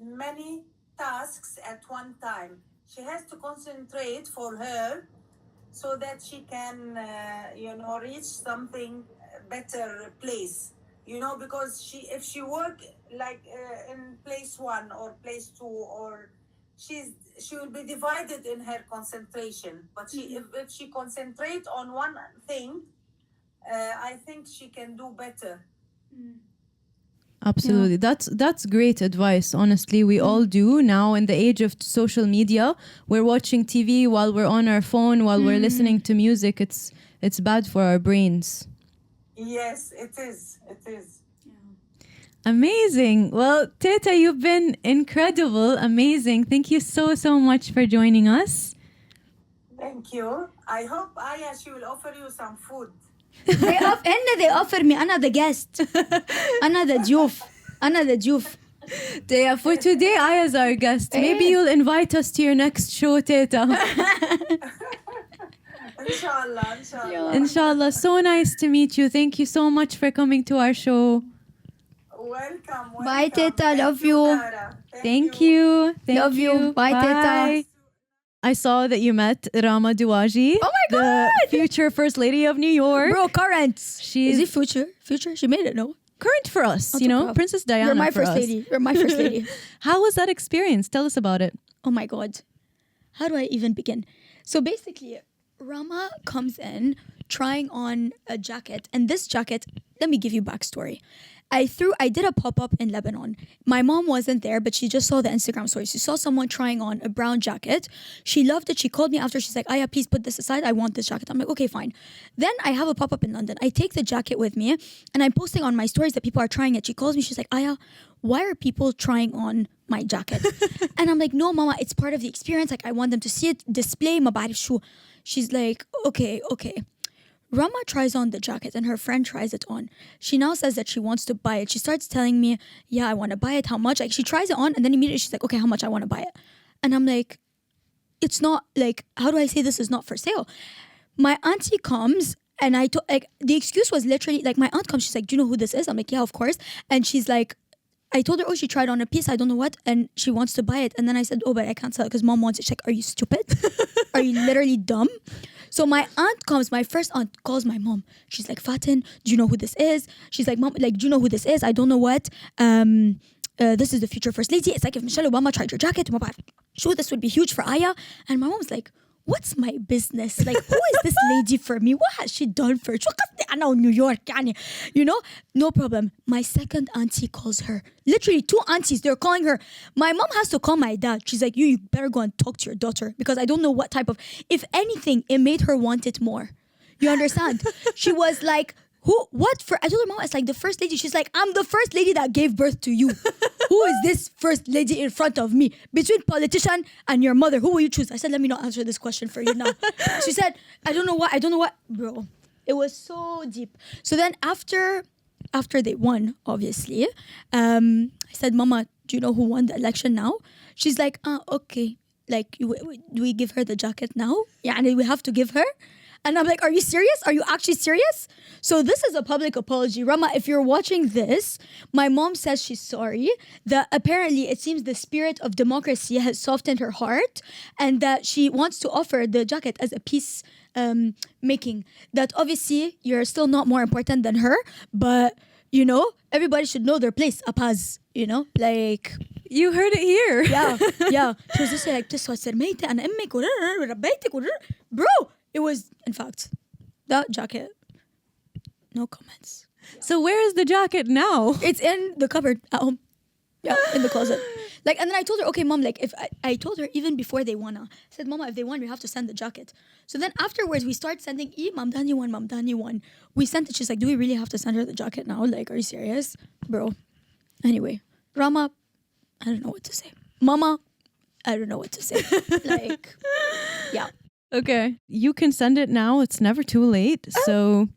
many tasks at one time. She has to concentrate for her so that she can, reach something better place. Because if she work like in place 1 or place 2, or she will be divided in her concentration. But if she concentrate on one thing, I think she can do better. Absolutely. That's great advice. Honestly, we all do now in the age of social media. We're watching TV while we're on our phone, while we're listening to music. It's bad for our brains. Yes, it is. It is. Amazing. Well, Teta, you've been incredible. Amazing. Thank you so much for joining us. Thank you. I hope Aya, she will offer you some food. they offer me. أنا the guest. أنا the ضيوف. Teta, for today, Aya's our guest. Maybe you'll invite us to your next show, Teta. Inshallah. Inshallah. So nice to meet you. Thank you so much for coming to our show. Welcome. Bye, Teta. Love you. Thank you. Love you. Bye, Teta. I saw that you met Rama Duwaji. Oh my God! The future First Lady of New York. Bro, current. She's Is it future? Future? She made it, no? current for us, Princess Diana. You're my for first us. lady. You're my first lady. How was that experience? Tell us about it. Oh my God. How do I even begin? So basically, Rama comes in trying on a jacket. And this jacket, let me give you backstory. I did a pop-up in Lebanon. My mom wasn't there, but she just saw the Instagram story. She saw someone trying on a brown jacket. She loved it. She called me after. She's like, Aya, please put this aside. I want this jacket. I'm like, okay, fine. Then I have a pop-up in London. I take the jacket with me and I'm posting on my stories that people are trying it. She calls me. She's like, Aya, why are people trying on my jacket? And I'm like, no, mama, it's part of the experience. Like, I want them to see it, display, ما بعرف شو. She's like, okay. Rama tries on the jacket and her friend tries it on. She now says that she wants to buy it. She starts telling me, yeah, I want to buy it. How much? Like, she tries it on and then immediately she's like, okay, how much? I want to buy it. And I'm like, it's not like, how do I say this is not for sale? My auntie comes and the excuse was literally like, my aunt comes, she's like, do you know who this is? I'm like, yeah, of course. And she's like, I told her, oh, she tried on a piece, I don't know what, and she wants to buy it. And then I said, oh, but I can't sell it because mom wants it. She's like, are you stupid? Are you literally dumb? So my aunt comes, my first aunt calls my mom. She's like, Fatin, do you know who this is? She's like, mom, like, do you know who this is? I don't know what. This is the future first lady. It's like if Michelle Obama tried your jacket, sure, this would be huge for Aya. And my mom's like, what's my business? Like, who is this lady for me? What has she done for? شو قصدي أنا New York يعني? You know? No problem. My second auntie calls her. Literally 2 aunties, they're calling her. My mom has to call my dad. She's like, you better go and talk to your daughter because I don't know what type of, if anything, it made her want it more. You understand? She was like, I told her mom, it's like the first lady. She's like, I'm the first lady that gave birth to you. Who is this first lady in front of me? Between politician and your mother, who will you choose? I said, let me not answer this question for you now. She said, I don't know what. Bro, it was so deep. So then after they won, obviously, I said, Mama, do you know who won the election now? She's like, okay. Like, do we give her the jacket now? Yeah, and we have to give her? And I'm like, are you serious? Are you actually serious? So this is a public apology. Rama, if you're watching this, my mom says she's sorry. That apparently it seems the spirit of democracy has softened her heart and that she wants to offer the jacket as a peace making. That obviously you're still not more important than her, but you know, everybody should know their place. Apaz, you know, like... You heard it here. Yeah. She was just like, تسوى سرميتي أنا أمك وربيتك bro. It was, in fact, that jacket. No comments. So where is the jacket now? It's in the cupboard at home. Yeah, in the closet. Like, and then I told her, okay, mom, like, if I told her even before they wanna, I said, mama, if they want, we have to send the jacket. So then afterwards, we start sending, mom, dani one. We sent it. She's like, do we really have to send her the jacket now? Like, are you serious? Bro. Anyway, Rama, I don't know what to say. Mama, I don't know what to say. Like, yeah. Okay. You can send it now. It's never too late. So,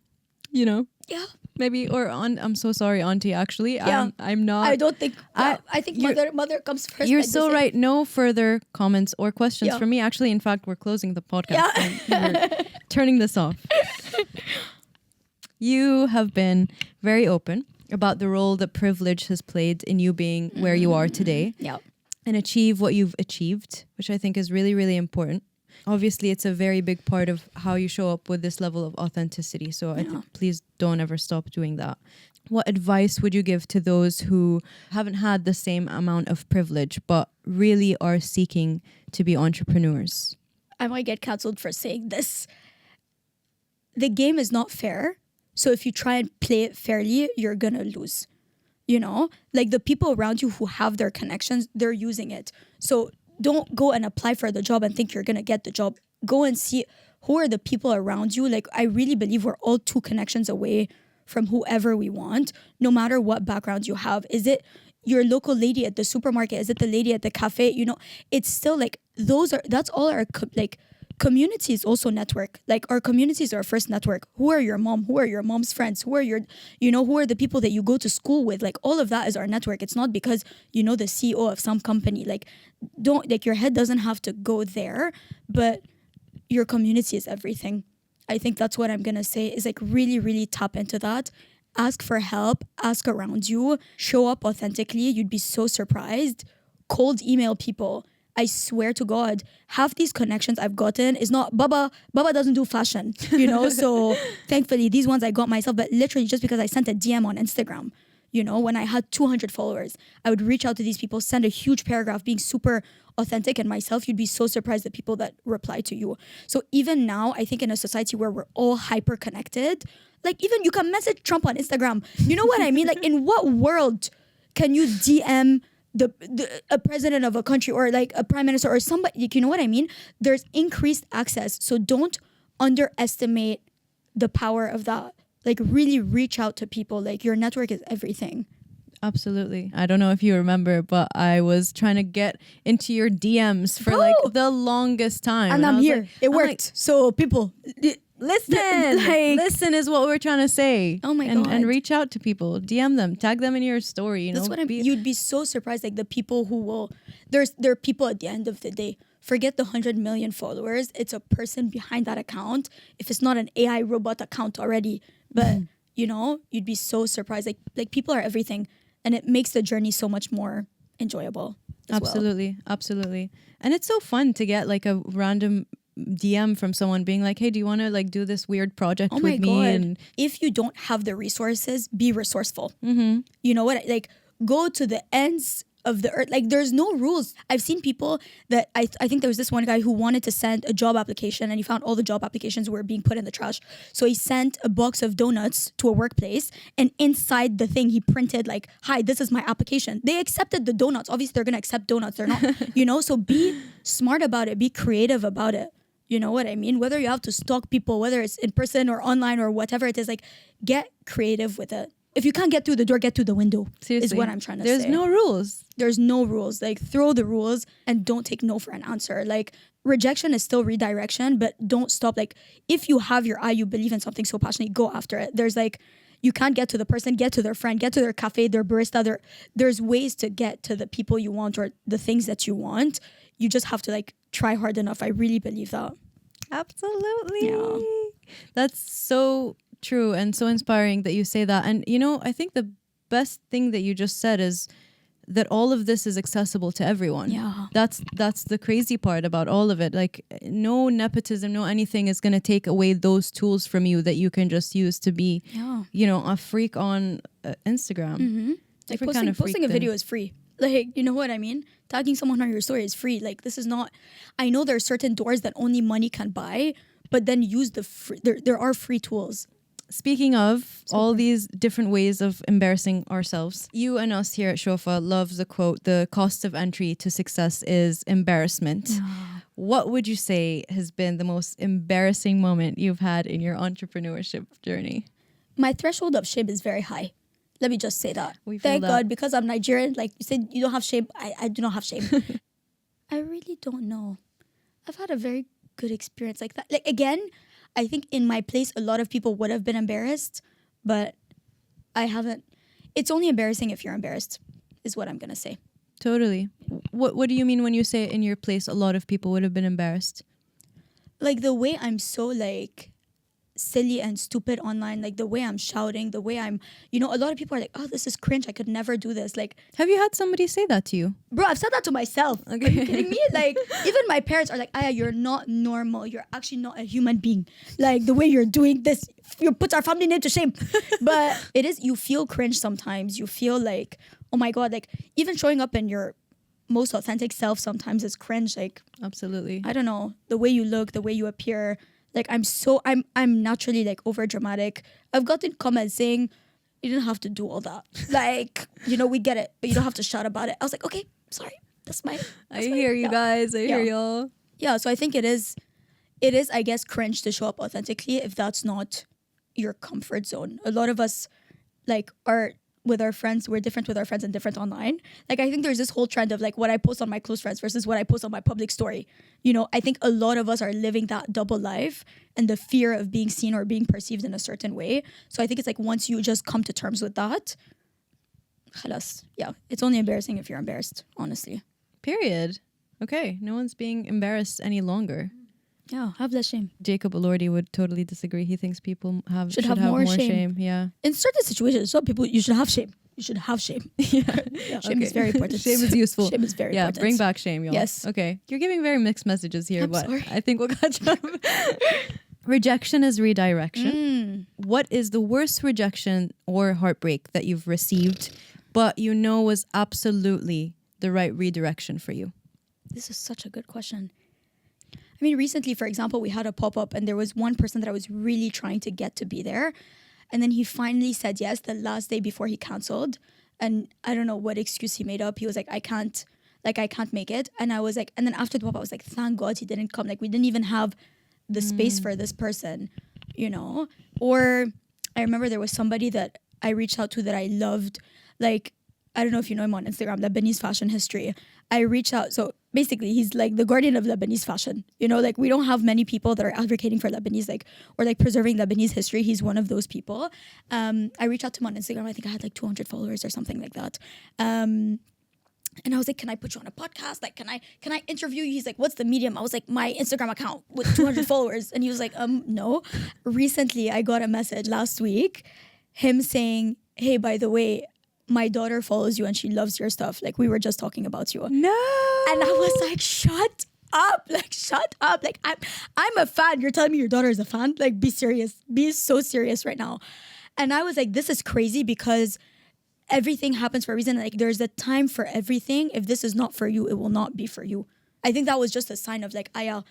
you know. Yeah. Maybe, or I'm so sorry, auntie, actually. Yeah. I'm not. I don't think, I think mother comes first. You're like they so say. right. No further comments or questions Yeah. from me. Actually, in fact, we're closing the podcast. Yeah. And we're turning this off. You have been very open about the role that privilege has played in you being where you are today. Yeah. And achieve what you've achieved, which I think is really, really important. Obviously, it's a very big part of how you show up with this level of authenticity. So I think please don't ever stop doing that. What advice would you give to those who haven't had the same amount of privilege, but really are seeking to be entrepreneurs? I might get cancelled for saying this. The game is not fair. So if you try and play it fairly, you're going to lose. You know, like the people around you who have their connections, they're using it. So don't go and apply for the job and think you're going to get the job. Go and see who are the people around you. Like, I really believe we're all 2 connections away from whoever we want, no matter what background you have. Is it your local lady at the supermarket? Is it the lady at the cafe? You know, it's still like, that's all our, like, community is also network. Like, our communities are our first network. Who are your mom? Who are your mom's friends? Who are your, you know, who are the people that you go to school with? Like, all of that is our network. It's not because you know the CEO of some company. Like, don't, like, your head doesn't have to go there, but your community is everything. I think that's what I'm gonna say, is like really, really tap into that. Ask for help, ask around you, show up authentically. You'd be so surprised. Cold email people. I swear to God, half these connections I've gotten is not Baba doesn't do fashion, you know? So thankfully these ones I got myself, but literally just because I sent a DM on Instagram, you know, when I had 200 followers, I would reach out to these people, send a huge paragraph being super authentic and myself. You'd be so surprised the people that reply to you. So even now, I think in a society where we're all hyper connected, like even you can message Trump on Instagram. You know what I mean? Like, in what world can you DM a president of a country or like a prime minister or somebody? Like, you know what I mean? There's increased access. So don't underestimate the power of that. Like, really reach out to people. Like, your network is everything. Absolutely. I don't know if you remember, but I was trying to get into your DMs for like the longest time. And I'm here. Like, it worked. So people, listen. Listen is what we're trying to say. Oh my God. God. And reach out to people. DM them. Tag them in your story. You That's know, what you'd be so surprised. Like, the people who will, there are people at the end of the day. Forget the 100 million followers. It's a person behind that account. If it's not an AI robot account already, but you know, you'd be so surprised. Like people are everything, and it makes the journey so much more enjoyable. Absolutely. And it's so fun to get like a random DM from someone being like, hey, do you want to like do this weird project with me? God. And if you don't have the resources, be resourceful. You know what? Like, go to the ends of the earth. Like, there's no rules. I've seen people that I think there was this one guy who wanted to send a job application, and he found all the job applications were being put in the trash. So he sent a box of donuts to a workplace, and inside the thing he printed like, hi, this is my application. They accepted the donuts. Obviously they're gonna accept donuts. They're not, you know, so be smart about it, be creative about it. You know what I mean? Whether you have to stalk people, whether it's in person or online or whatever it is, like, get creative with it. If you can't get through the door, get through the window. seriously, is what I'm trying to say. There's no rules. There's no rules. Like, throw the rules and don't take no for an answer. Like, rejection is still redirection, but don't stop. Like, if you have your eye, you believe in something so passionately, go after it. There's like, you can't get to the person, get to their friend, get to their cafe, their barista. There's ways to get to the people you want or the things that you want. You just have to like try hard enough. I really believe that. Absolutely. Yeah. That's so true and so inspiring that you say that. And you know, I think the best thing that you just said is that all of this is accessible to everyone. Yeah. That's the crazy part about all of it. Like, no nepotism, no anything is going to take away those tools from you that you can just use to be, you know, a freak on Instagram. Mm-hmm. Like, posting a video is free. Like, you know what I mean? Tagging someone on your story is free. Like, this is not, I know there are certain doors that only money can buy, but then use there are free tools. Speaking of all these different ways of embarrassing ourselves, you and us here at Shofa loves the quote, the cost of entry to success is embarrassment. What would you say has been the most embarrassing moment you've had in your entrepreneurship journey? My threshold of shame is very high. Let me just say that. We feel Thank that. God, because I'm Nigerian, like you said, you don't have shame. I do not have shame. I really don't know. I've had a very good experience like that. Like, again, I think in my place, a lot of people would have been embarrassed, but I haven't. It's only embarrassing if you're embarrassed, is what I'm going to say. Totally. What do you mean when you say in your place, a lot of people would have been embarrassed? Like the way I'm so like silly and stupid online, like the way I'm shouting, the way I'm, a lot of people are like, oh, this is cringe. I could never do this. Like, Have you had somebody say that to you? bro, I've said that to myself. Okay. Are you kidding me? Like, even my parents are like, Aya, you're not normal. You're actually not a human being. Like, the way you're doing this, you put our family name to shame. But it is, you feel cringe sometimes. You feel like, oh my God, like, even showing up in your most authentic self sometimes is cringe. Like, Absolutely. I don't know, the way you look, the way you appear. Like, I'm naturally like over dramatic. I've gotten comments saying, you didn't have to do all that. Like, we get it, but you don't have to shout about it. I was like, okay, sorry. I hear you guys. I hear y'all. Yeah, so I think it is, I guess, cringe to show up authentically if that's not your comfort zone. A lot of us like are with our friends, we're different with our friends and different online. Like, I think there's this whole trend of like what I post on my close friends versus what I post on my public story. I think a lot of us are living that double life and the fear of being seen or being perceived in a certain way. So I think it's like once you just come to terms with that, khalas. Yeah, it's only embarrassing if you're embarrassed, honestly. Period. Okay. No one's being embarrassed any longer. Yeah, have less shame. Jacob Elordi would totally disagree. He thinks people should have more more shame. shame. Yeah. In certain situations, some people, you should have shame. You should have shame. Yeah. Shame is very important. Shame is useful. Shame is very important. Yeah, bring back shame, y'all. Yes. Okay. You're giving very mixed messages here, I'm but sorry. I think we'll catch up. Rejection is redirection. What is the worst rejection or heartbreak that you've received, but was absolutely the right redirection for you? This is such a good question. I mean, recently, for example, we had a pop-up and there was one person that I was really trying to get to be there. And then he finally said yes the last day before he canceled. And I don't know what excuse he made up. He was like, I can't make it. And I was like, and then after the pop-up, I was like, thank God he didn't come. Like, we didn't even have the space for this person, Or I remember there was somebody that I reached out to that I loved. Like, I don't know if you know him on Instagram, Lebanese fashion history. I reached out. So basically, he's like the guardian of Lebanese fashion. Like, we don't have many people that are advocating for Lebanese, or preserving Lebanese history. He's one of those people. I reached out to him on Instagram. I think I had like 200 followers or something like that. And I was like, can I put you on a podcast? Like, can I interview you? He's like, what's the medium? I was like, my Instagram account with 200 followers. And he was like, no. Recently, I got a message last week, him saying, hey, by the way, my daughter follows you and she loves your stuff. Like, we were just talking about you. No. And I was like, shut up. Like, shut up. Like, I'm a fan. You're telling me your daughter is a fan? Like, be serious. Be so serious right now. And I was like, this is crazy because everything happens for a reason. Like, there's a time for everything. If this is not for you, it will not be for you. I think that was just a sign of like, Aya,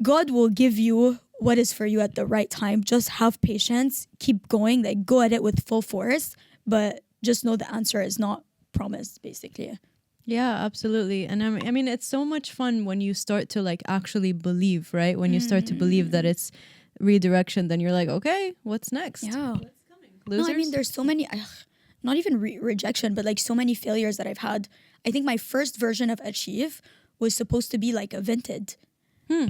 God will give you what is for you at the right time. Just have patience. Keep going. Like, go at it with full force. But just know the answer is not promised, basically. Yeah, absolutely. And I mean, it's so much fun when you start to like actually believe, right? When you start to believe that it's redirection, then you're like, okay, what's next? Yeah. What's coming? Losers? No, I mean, there's so many, not even rejection, but like so many failures that I've had. I think my first version of Archif was supposed to be like a Vinted.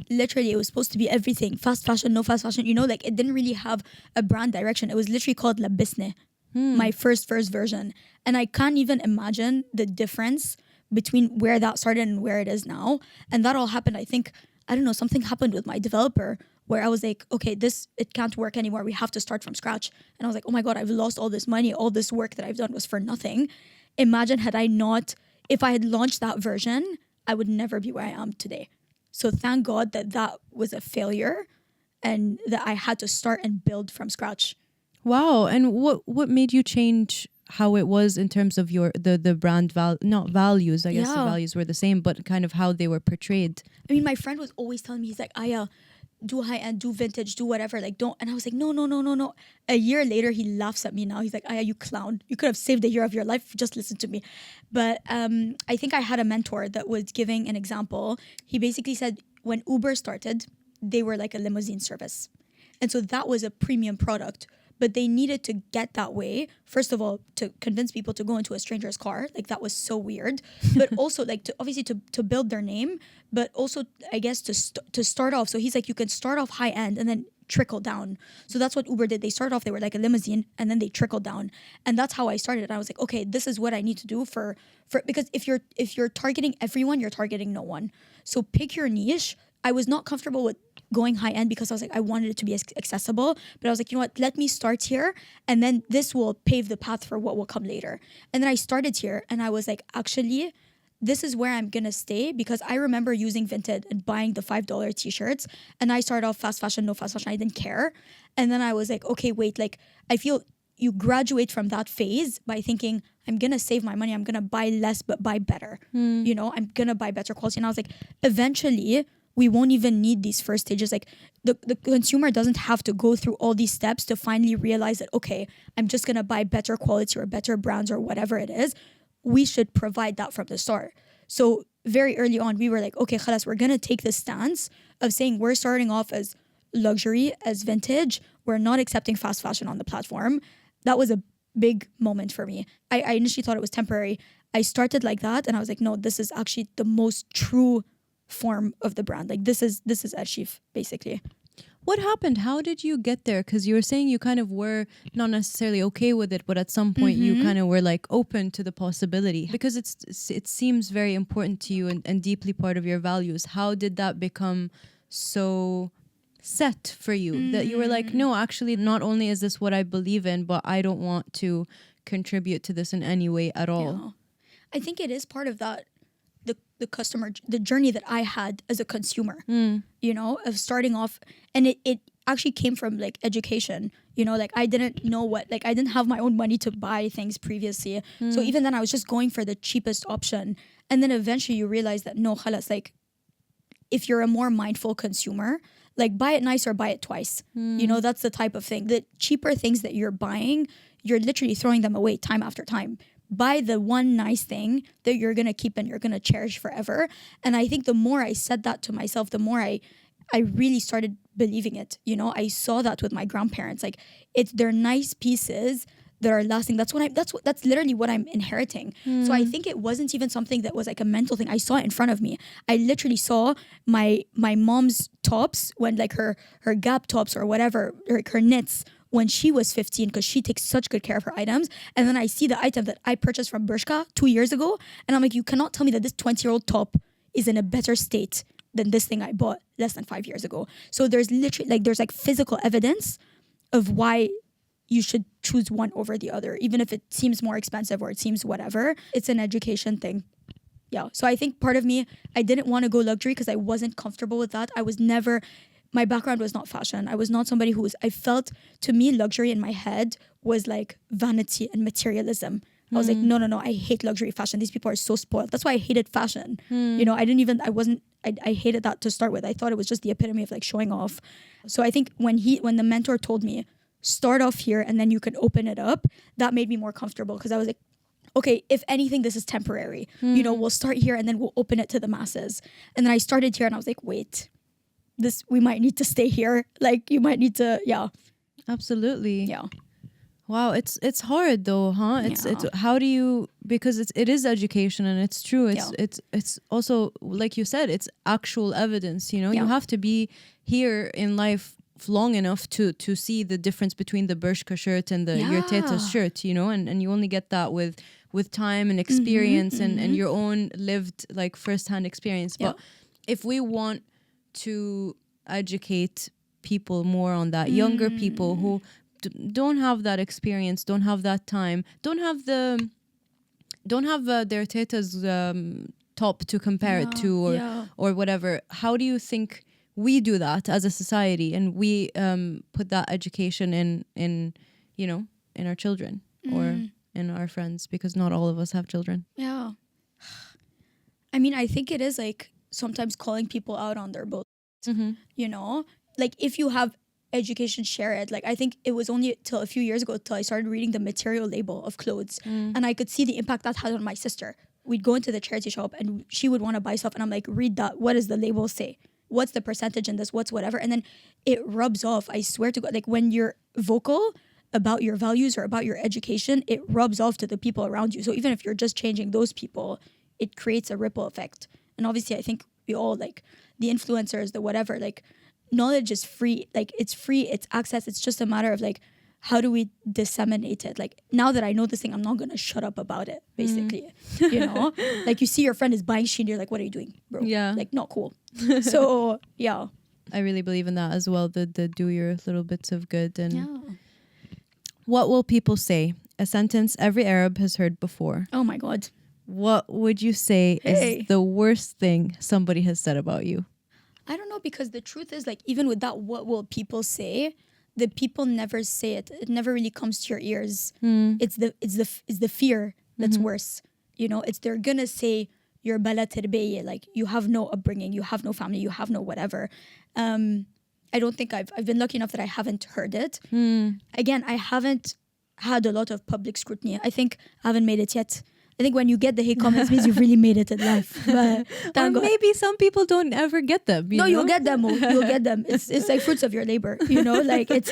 Literally, it was supposed to be everything. Fast fashion, no fast fashion. Like, it didn't really have a brand direction. It was literally called Labisne. My first version. And I can't even imagine the difference between where that started and where it is now. And that all happened, I think, I don't know, something happened with my developer where I was like, okay, it can't work anymore. We have to start from scratch. And I was like, oh my God, I've lost all this money. All this work that I've done was for nothing. Imagine if I had launched that version, I would never be where I am today. So thank God that was a failure and that I had to start and build from scratch. Wow. And what made you change how it was in terms of the brand not values? I guess the values were the same, but kind of how they were portrayed. I mean, my friend was always telling me, he's like, Aya, do high-end, do vintage, do whatever, like don't. And I was like, no. A year later, he laughs at me now. He's like, Aya, you clown, you could have saved a year of your life if you just listened to me. But I think I had a mentor that was giving an example. He basically said when Uber started, they were like a limousine service, and so that was a premium product. But they needed to get that way, first of all, to convince people to go into a stranger's car. Like, that was so weird. But also, like, to obviously to build their name, but also, I guess, to start off. So he's like, you can start off high end and then trickle down. So that's what Uber did. They started off, they were like a limousine, and then they trickled down. And that's how I started. I was like, okay, this is what I need to do for because if you're targeting everyone, you're targeting no one. So pick your niche. I was not comfortable with going high end because I was like, I wanted it to be accessible, but I was like, you know what, let me start here, and then this will pave the path for what will come later. And then I started here, and I was like, actually, this is where I'm gonna stay, because I remember using Vinted and buying the $5 t-shirts, and I started off fast fashion, no fast fashion, I didn't care. And then I was like, okay, wait, like, I feel you graduate from that phase by thinking, I'm gonna save my money, I'm gonna buy less but buy better. You know, I'm gonna buy better quality. And I was like, eventually we won't even need these first stages. Like, the consumer doesn't have to go through all these steps to finally realize that, okay, I'm just gonna buy better quality or better brands or whatever it is. We should provide that from the start. So very early on, we were like, okay, khalas, we're gonna take the stance of saying we're starting off as luxury, as vintage. We're not accepting fast fashion on the platform. That was a big moment for me. I initially thought it was temporary. I started like that, and I was like, no, this is actually the most true form of the brand. Like, this is Archif, basically. What happened? How did you get there? Because you were saying you kind of were not necessarily okay with it, but at some point you kind of were like open to the possibility, because it seems very important to you and deeply part of your values. How did that become so set for you that you were like, no, actually, not only is this what I believe in, but I don't want to contribute to this in any way at all? Yeah. I think it is part of that, the customer, the journey that I had as a consumer, you know, of starting off. And it actually came from like education, you know, like I didn't know I didn't have my own money to buy things previously. So even then I was just going for the cheapest option. And then eventually you realize that no, khalas, like, if you're a more mindful consumer, like, buy it nice or buy it twice. You know, that's the type of thing. The cheaper things that you're buying, you're literally throwing them away time after time. Buy the one nice thing that you're going to keep and you're going to cherish forever. And I think the more I said that to myself, the more I really started believing it. You know, I saw that with my grandparents. Like, they're nice pieces that are lasting. That's literally what I'm inheriting. So I think it wasn't even something that was like a mental thing. I saw it in front of me. I literally saw my mom's tops, when like her Gap tops or whatever, her knits, when she was 15, because she takes such good care of her items. And then I see the item that I purchased from Bershka 2 years ago, and I'm like, you cannot tell me that this 20-year-old top is in a better state than this thing I bought less than 5 years ago. So there's literally there's physical evidence of why you should choose one over the other, even if it seems more expensive or it seems whatever. It's an education thing. Yeah. So I think part of me, I didn't want to go luxury because I wasn't comfortable with that. My background was not fashion. I was not somebody I felt, to me, luxury in my head was like vanity and materialism. I was like, no, I hate luxury fashion. These people are so spoiled. That's why I hated fashion. You know, I hated that to start with. I thought it was just the epitome of like showing off. So I think when the mentor told me, start off here and then you can open it up, that made me more comfortable, because I was like, okay, if anything, this is temporary. You know, we'll start here and then we'll open it to the masses. And then I started here and I was like, wait, we might need to stay here. Like, you might need to, yeah. Absolutely. Yeah. Wow, it's hard though, huh? It's how do you, because it is education, and it's true. It's also, like you said, it's actual evidence, you know. You have to be here in life long enough to see the difference between the Bershka shirt and your teta's shirt, you know, and you only get that with time and experience and your own lived like first-hand experience. But if we want to educate people more on that, younger people who don't have that experience, don't have that time, don't have their teta's top to compare it to or whatever. How do you think we do that as a society, and we put that education in you know, in our children or in our friends, because not all of us have children? Yeah. I mean, I think it is like sometimes calling people out on their bullshit. You know, like if you have education, share it. Like I think it was only till a few years ago till I started reading the material label of clothes, and I could see the impact that had on my sister. We'd go into the charity shop and she would want to buy stuff, and I'm like, read that. What does the label say? What's the percentage in this? What's whatever? And then it rubs off. I swear to God, like when you're vocal about your values or about your education, it rubs off to the people around you. So even if you're just changing those people, it creates a ripple effect. And obviously I think we all, like the influencers, the whatever, like knowledge is free. Like it's free, it's access. It's just a matter of like, how do we disseminate it? Like now that I know this thing, I'm not gonna shut up about it, basically. You know? Like you see your friend is buying shit, you're like, what are you doing, bro? Yeah. Like not cool. So yeah. I really believe in that as well, the do your little bits of good. And Yeah. what will people say? A sentence every Arab has heard before. Oh my God. What would you say Hey. is the worst thing somebody has said about you? I don't know, because the truth is, like, even with that, what will people say? The people never say it. It never really comes to your ears. It's the fear that's worse. You know, it's they're gonna say you're bala terbiye, like you have no upbringing, you have no family, you have no whatever. I don't think I've been lucky enough that I haven't heard it. Again, I haven't had a lot of public scrutiny. I think I haven't made it yet. I think when you get the hate comments means you've really made it in life. But Or thank God. maybe some people don't ever get them. You know? You'll get them. You'll get them. It's like fruits of your labor, you know. Like it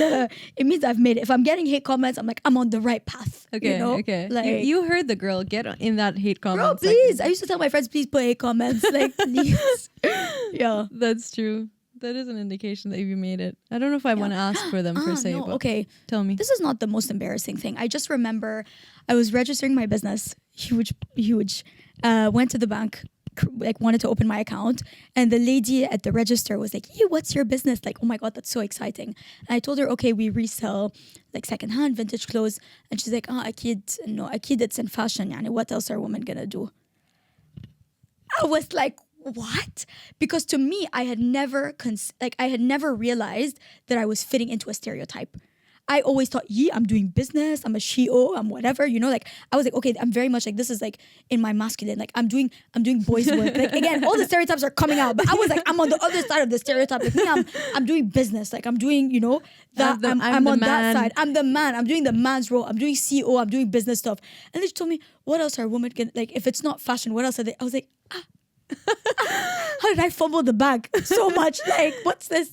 means I've made it. If I'm getting hate comments, I'm like, I'm on the right path. Okay, you know? okay. Like You heard the girl. Get in that hate comment. bro, please. I used to tell my friends, please put hate comments. Like please. Yeah. That's true. That is an indication that you made it. I don't know if I want to ask for them per se. No, but okay. Tell me. This is not the most embarrassing thing. I just remember I was registering my business. Huge. Went to the bank, like wanted to open my account, and the lady at the register was like, "Hey, what's your business?" Like, oh my God, that's so exciting. And I told her, okay, we resell like secondhand vintage clothes. And she's like, akid it's in fashion. Yani, what else are women gonna do? I was like, what? Because to me, I had never realized that I was fitting into a stereotype. I always thought, I'm doing business, I'm a Shio, I'm whatever, you know, like I was like, okay, I'm very much like, this is like in my masculine, like I'm doing boys work. Like again, all the stereotypes are coming out, but I was like, I'm on the other side of the stereotype. Like me, I'm doing business, like I'm doing, you know, that I'm on that side. I'm the man, I'm doing the man's role, I'm doing CEO, I'm doing business stuff. And then she told me, what else are women gonna, like if it's not fashion, what else are they? I was like, how did I fumble the bag so much? Like, what's this?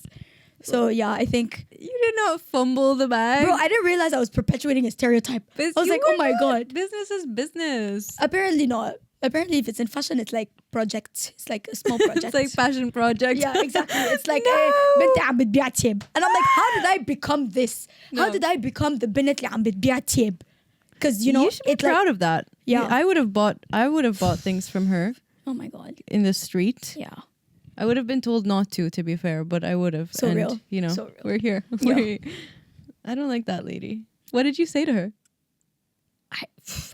So yeah, I think You did not fumble the bag. bro, I didn't realize I was perpetuating a stereotype. I was You like, oh were my not. God. Business is business. Apparently not. Apparently if it's in fashion, it's like project. It's like a small project. It's like passion project. yeah, exactly. It's like No. بنتي عم بتبيع تيب. And I'm like, how did I become this? How No. did I become the بنت اللي عم بتبيع تيب? Because you know, you should be it's like, proud of that. Yeah. I would have bought things from her oh my God. in the street. Yeah. I would have been told not to be fair, but I would have. So and, real. You know, So real. we're here. Yeah. I don't like that lady. What did you say to her?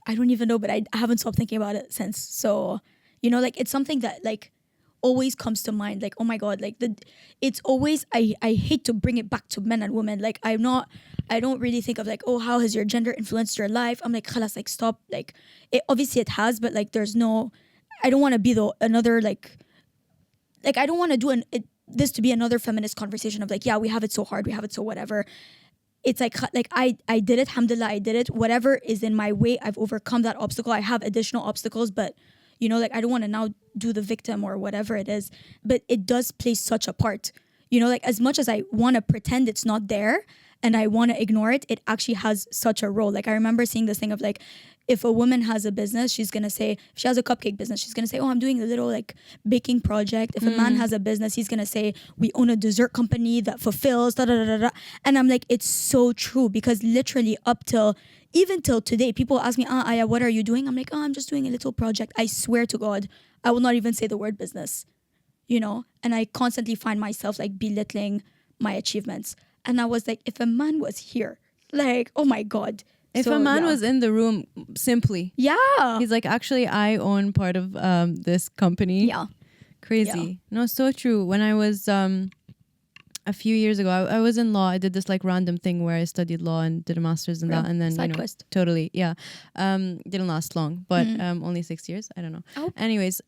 I don't even know, but I haven't stopped thinking about it since. So, you know, like it's something that like always comes to mind. Like, oh my God, like it's always, I hate to bring it back to men and women. Like I don't really think of like, oh, how has your gender influenced your life? I'm like, khalas, like stop. Like obviously it has, but like there's no, I don't want to be another like I don't want to do this to be another feminist conversation of like, yeah, we have it so hard, we have it so whatever. It's like I did it, alhamdulillah, I did it. Whatever is in my way, I've overcome that obstacle. I have additional obstacles, but you know, like I don't want to now do the victim or whatever it is. But it does play such a part. You know, like as much as I want to pretend it's not there and I want to ignore it, it actually has such a role. Like I remember seeing this thing of like, if a woman has a business, she's going to say, if she has a cupcake business, she's going to say, oh, I'm doing a little like baking project. If a man has a business, he's going to say, we own a dessert company that fulfills, da, da, da, da, da. And I'm like, it's so true, because literally even till today, people ask me, Aya, what are you doing? I'm like, I'm just doing a little project. I swear to God, I will not even say the word business, you know? And I constantly find myself like belittling my achievements. And I was like, if a man was here, like, oh my God. If So, a man yeah. was in the room, simply, Yeah. he's like, actually, I own part of this company. Yeah. Crazy. No, so true. When I was a few years ago, I was in law. I did this like random thing where I studied law and did a master's in that, and then Side quest. totally, yeah. Didn't last long, but only 6 years. I don't know. Oh. Anyways,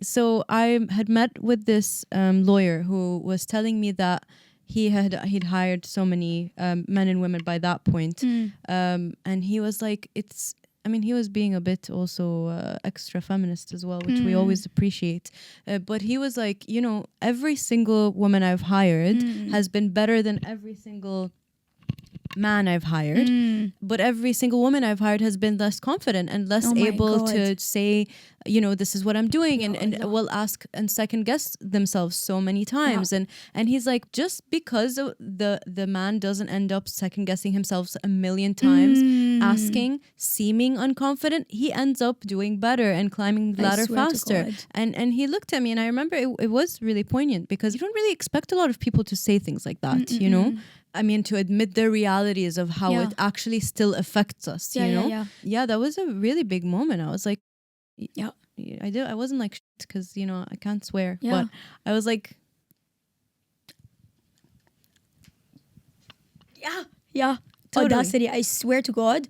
so I had met with this lawyer who was telling me that he'd hired so many men and women by that point. And he was like, he was being a bit also extra feminist as well, which we always appreciate. But he was like, every single woman I've hired has been better than every single man I've hired, but every single woman I've hired has been less confident and less able to say, this is what I'm doing, and will ask and second guess themselves so many times. And he's like, just because the man doesn't end up second guessing himself a million times, asking, seeming unconfident, he ends up doing better and climbing the ladder faster. And he looked at me, and I remember it was really poignant, because you don't really expect a lot of people to say things like that, to admit the realities of how it actually still affects us, Yeah, that was a really big moment. I was like, I wasn't like, because, I can't swear, but I was like, totally. Audacity, I swear to God,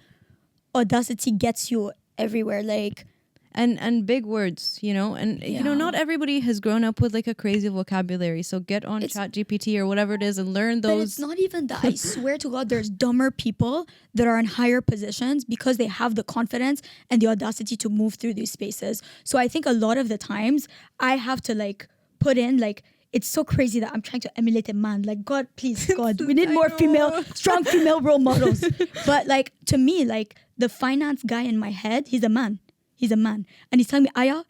audacity gets you everywhere, like. And big words, not everybody has grown up with like a crazy vocabulary. So get on ChatGPT or whatever it is and learn those. But it's not even that. I swear to God, there's dumber people that are in higher positions because they have the confidence and the audacity to move through these spaces. So I think a lot of the times I have to like put in like, it's so crazy that I'm trying to emulate a man. Like, God, please, God, we need more strong female role models. But like, to me, like the finance guy in my head, he's a man. He's a man. And he's telling me, Aya,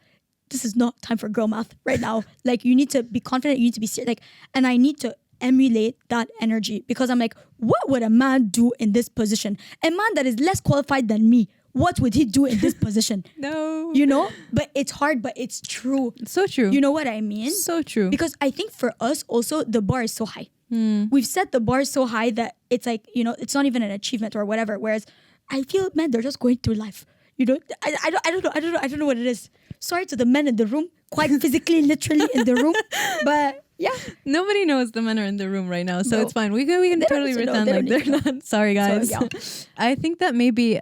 this is not time for girl math right now. Like, you need to be confident. You need to be serious. Like, and I need to emulate that energy, because I'm like, what would a man do in this position? A man that is less qualified than me, what would he do in this position? No. But it's hard, but it's true. It's so true. You know what I mean? So true. Because I think for us also, the bar is so high. We've set the bar so high that it's like, it's not even an achievement or whatever. Whereas I feel, man, they're just going through life. I don't know what it is. Sorry to the men in the room, quite physically, literally in the room. But yeah. Nobody knows the men are in the room right now, so it's fine. We can totally pretend like they're not. Sorry, guys. So, I think that maybe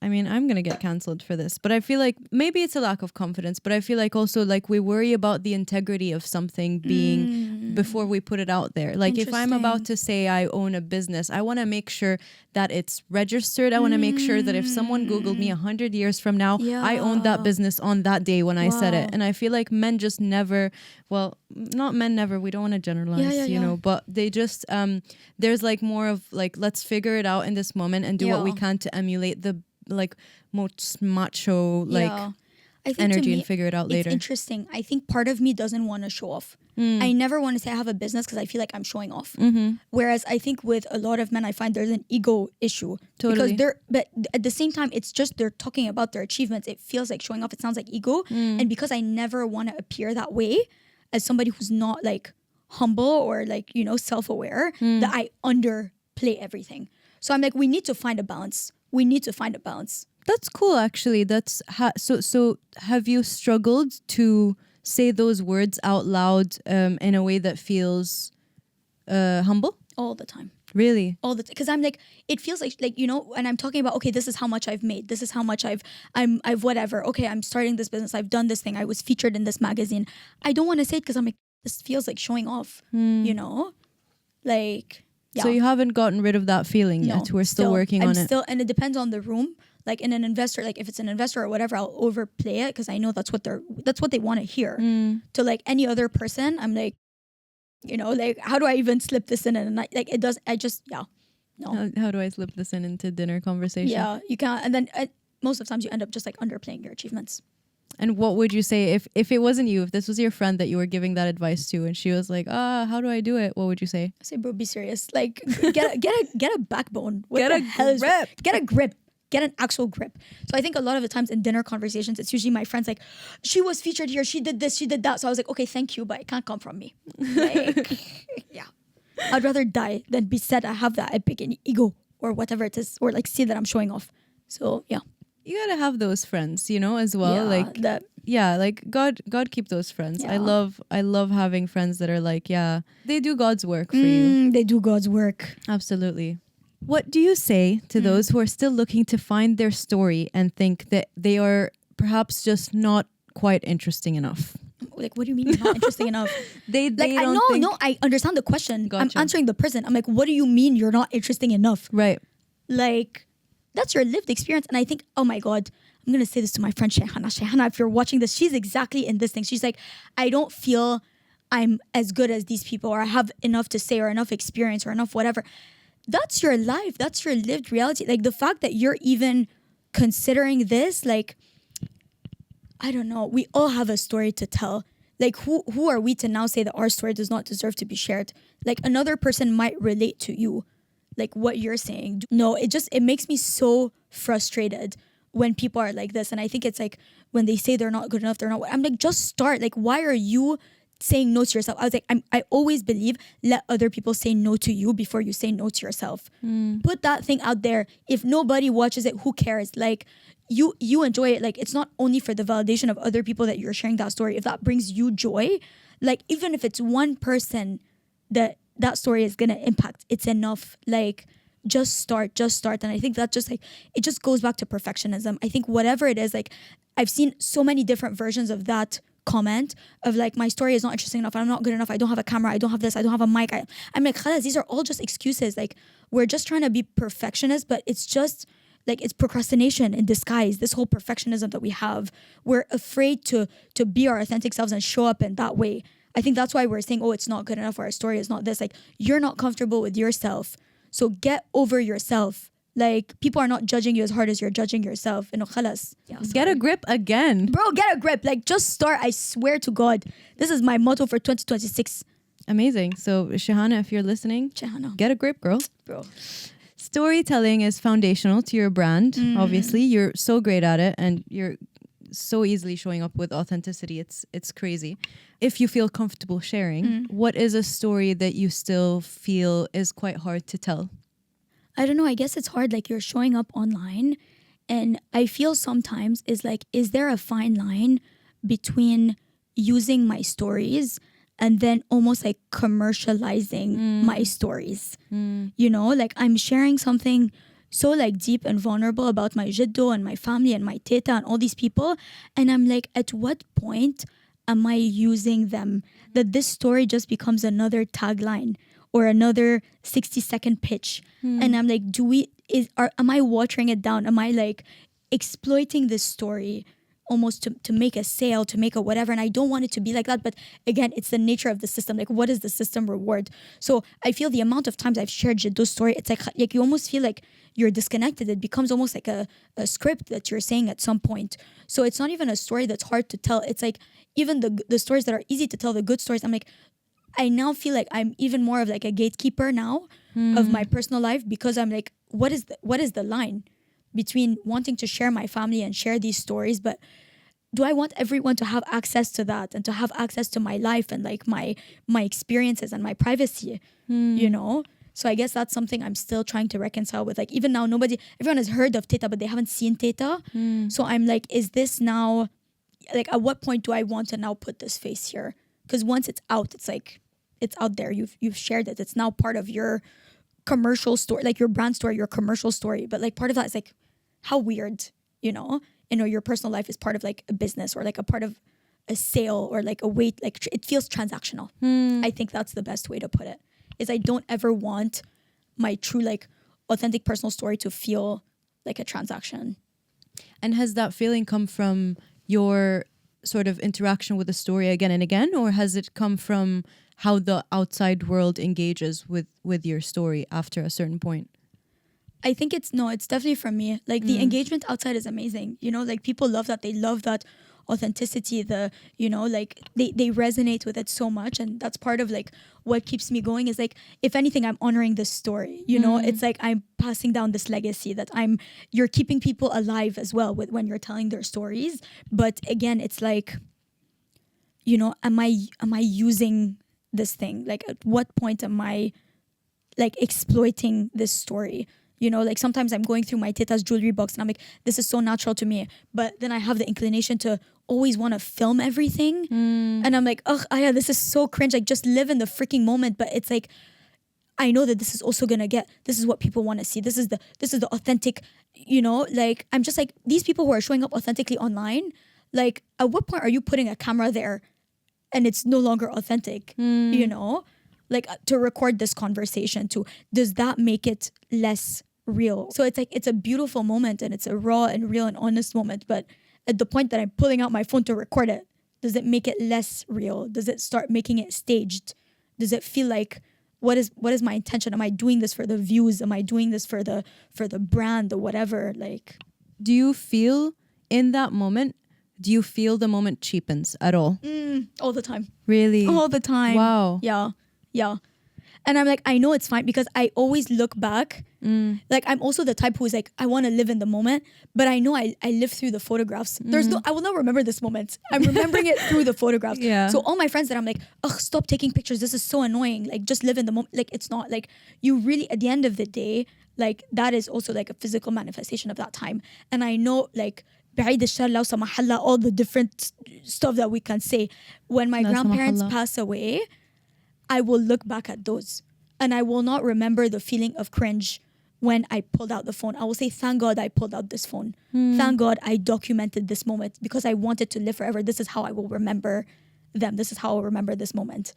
I'm going to get cancelled for this, but I feel like maybe it's a lack of confidence, but I feel like also like we worry about the integrity of something being before we put it out there. Like if I'm about to say I own a business, I want to make sure that it's registered. I want to make sure that if someone Googled me 100 years from now, I owned that business on that day when I said it. And I feel like men just never, well, not men never, we don't want to generalize, but they just, there's like more of like, let's figure it out in this moment and do what we can to emulate the like most macho I think energy and figure it out later. It's interesting. I think part of me doesn't want to show off. I never want to say I have a business because I feel like I'm showing off. Whereas I think with a lot of men, I find there's an ego issue. Totally. Because but at the same time, it's just they're talking about their achievements. It feels like showing off. It sounds like ego. And because I never want to appear that way as somebody who's not like humble or like, self-aware, that I underplay everything. So I'm like, we need to find a balance. That's cool, actually. That's so have you struggled to say those words out loud in a way that feels humble? All the time. Really? All the time. Because I'm like, it feels like, and I'm talking about, okay, this is how much I've made. This is how much I've whatever. Okay, I'm starting this business. I've done this thing. I was featured in this magazine. I don't want to say it because I'm like, this feels like showing off, Like... Yeah. So you haven't gotten rid of that feeling yet? We're still working on it. And it depends on the room. Like in an investor, like if it's an investor or whatever, I'll overplay it because I know that's what they want to hear. To like any other person, I'm like, like how do I even slip this in? And like it does. I just no. How do I slip this into dinner conversation? Yeah, you can't. And then most of the times you end up just like underplaying your achievements. And what would you say if it wasn't you, if this was your friend that you were giving that advice to and she was like, how do I do it? What would you say? I say, bro, be serious. Like get a backbone. Get a grip. Get an actual grip. So I think a lot of the times in dinner conversations, it's usually my friends like, she was featured here, she did this, she did that. So I was like, okay, thank you, but it can't come from me. Like, yeah. I'd rather die than be said I have that epic ego or whatever it is, or like see that I'm showing off. So yeah. You gotta have those friends, as well. Yeah, like God keep those friends. Yeah. I love having friends that are like, they do God's work for you. They do God's work. Absolutely. What do you say to those who are still looking to find their story and think that they are perhaps just not quite interesting enough? Like, what do you mean you're not interesting enough? They Like, don't think... I understand the question. Gotcha. I'm answering the person. I'm like, what do you mean you're not interesting enough? Right. Like, that's your lived experience. And I think, oh my God, I'm going to say this to my friend Shehana. Shehana, if you're watching this, she's exactly in this thing. She's like, I don't feel I'm as good as these people, or I have enough to say, or enough experience, or enough whatever. That's your life. That's your lived reality. Like, the fact that you're even considering this, like, I don't know. We all have a story to tell. Like, who are we to now say that our story does not deserve to be shared? Like, another person might relate to you, like what you're saying. No, it makes me so frustrated when people are like this. And I think it's like, when they say they're not good enough, they're not. I'm like, just start. Like, why are you saying no to yourself? I was like, I always believe, let other people say no to you before you say no to yourself. Put that thing out there. If nobody watches it, who cares? Like, you enjoy it. Like, it's not only for the validation of other people that you're sharing that story. If that brings you joy, like, even if it's one person that story is gonna impact, it's enough. Like, just start. And I think that just like, it just goes back to perfectionism. I think whatever it is, like, I've seen so many different versions of that comment of like, my story is not interesting enough, I'm not good enough, I don't have a camera, I don't have this, I don't have a mic. I'm like, khalas, these are all just excuses. Like, we're just trying to be perfectionists, but it's just like, it's procrastination in disguise. This whole perfectionism that we have, we're afraid to be our authentic selves and show up in that way. I think that's why we're saying, oh, it's not good enough, or our story is not this. Like, you're not comfortable with yourself, so get over yourself. Like, people are not judging you as hard as you're judging yourself. You know, khalas. Yeah, Get a grip again. bro, get a grip. Like, just start. I swear to God, this is my motto for 2026. Amazing. So Shehana, if you're listening, Shehana, get a grip, girl. bro. Storytelling is foundational to your brand. Obviously, you're so great at it, and you're so easily showing up with authenticity. It's crazy. If you feel comfortable sharing, what is a story that you still feel is quite hard to tell? I don't know. I guess it's hard. Like, you're showing up online, and I feel sometimes is like, is there a fine line between using my stories and then almost like commercializing my stories? You know, like, I'm sharing something so like deep and vulnerable about my jiddo and my family and my teta and all these people, and I'm like, at what point am I using them that this story just becomes another tagline or another 60-second pitch? And I'm like, am I watering it down? Am I like exploiting this story almost to make a sale, to make a whatever? And I don't want it to be like that. But again, it's the nature of the system. Like, what does the system reward? So I feel the amount of times I've shared Jiddo's story, it's like you almost feel like you're disconnected. It becomes almost like a script that you're saying at some point. So it's not even a story that's hard to tell. It's like, even the stories that are easy to tell, the good stories, I'm like, I now feel like I'm even more of like a gatekeeper now of my personal life, because I'm like, what is the line between wanting to share my family and share these stories, but do I want everyone to have access to that and to have access to my life and like my experiences and my privacy, you know? So I guess that's something I'm still trying to reconcile with. Like, even now, everyone has heard of Teta, but they haven't seen Teta. So I'm like, is this now, like, at what point do I want to now put this face here? Because once it's out, it's like, it's out there. You've shared it. It's now part of your commercial story, like your brand story, your commercial story. But like, part of that is like, how weird, you know? Your personal life is part of like a business or like a part of a sale or like a weight, like it feels transactional. I think that's the best way to put it, is I don't ever want my true like authentic personal story to feel like a transaction. And has that feeling come from your sort of interaction with the story again and again, or has it come from how the outside world engages with your story after a certain point? I think it's definitely from me. Like, the engagement outside is amazing. You know, like, people love that. They love that authenticity, like they resonate with it so much. And that's part of like what keeps me going, is like, if anything, I'm honoring this story, it's like I'm passing down this legacy that you're keeping people alive as well with when you're telling their stories. But again, it's like, am I using this thing? Like, at what point am I like exploiting this story? Like, sometimes I'm going through my teta's jewelry box and I'm like, this is so natural to me. But then I have the inclination to always want to film everything. And I'm like, ugh, Aya, this is so cringe. Like, just live in the freaking moment. But it's like, I know that this is also going to this is what people want to see. This is the authentic, like, I'm just like, these people who are showing up authentically online, like, at what point are you putting a camera there and it's no longer authentic, you know? Like to record this conversation too, does that make it less real? So it's like, it's a beautiful moment and it's a raw and real and honest moment. But at the point that I'm pulling out my phone to record it, does it make it less real? Does it start making it staged? Does it feel like, what is my intention? Am I doing this for the views? Am I doing this for the brand or whatever? Like, do you feel in that moment, do you feel the moment cheapens at all? All the time. Really? All the time. Wow. Yeah. And I'm like, I know it's fine because I always look back. Like, I'm also the type who's like, I want to live in the moment, but I know I live through the photographs. I will not remember this moment. I'm remembering it through the photographs. Yeah. So all my friends that I'm like, ugh, stop taking pictures. This is so annoying. Like, just live in the moment. Like, it's not like, you really, at the end of the day, like, that is also like a physical manifestation of that time. And I know, like, بعيد الشر لو سمح الله, all the different stuff that we can say. When my grandparents pass away, I will look back at those and I will not remember the feeling of cringe when I pulled out the phone. I will say, thank God I pulled out this phone. Thank God I documented this moment because I want it to live forever. This is how I will remember them. This is how I'll remember this moment.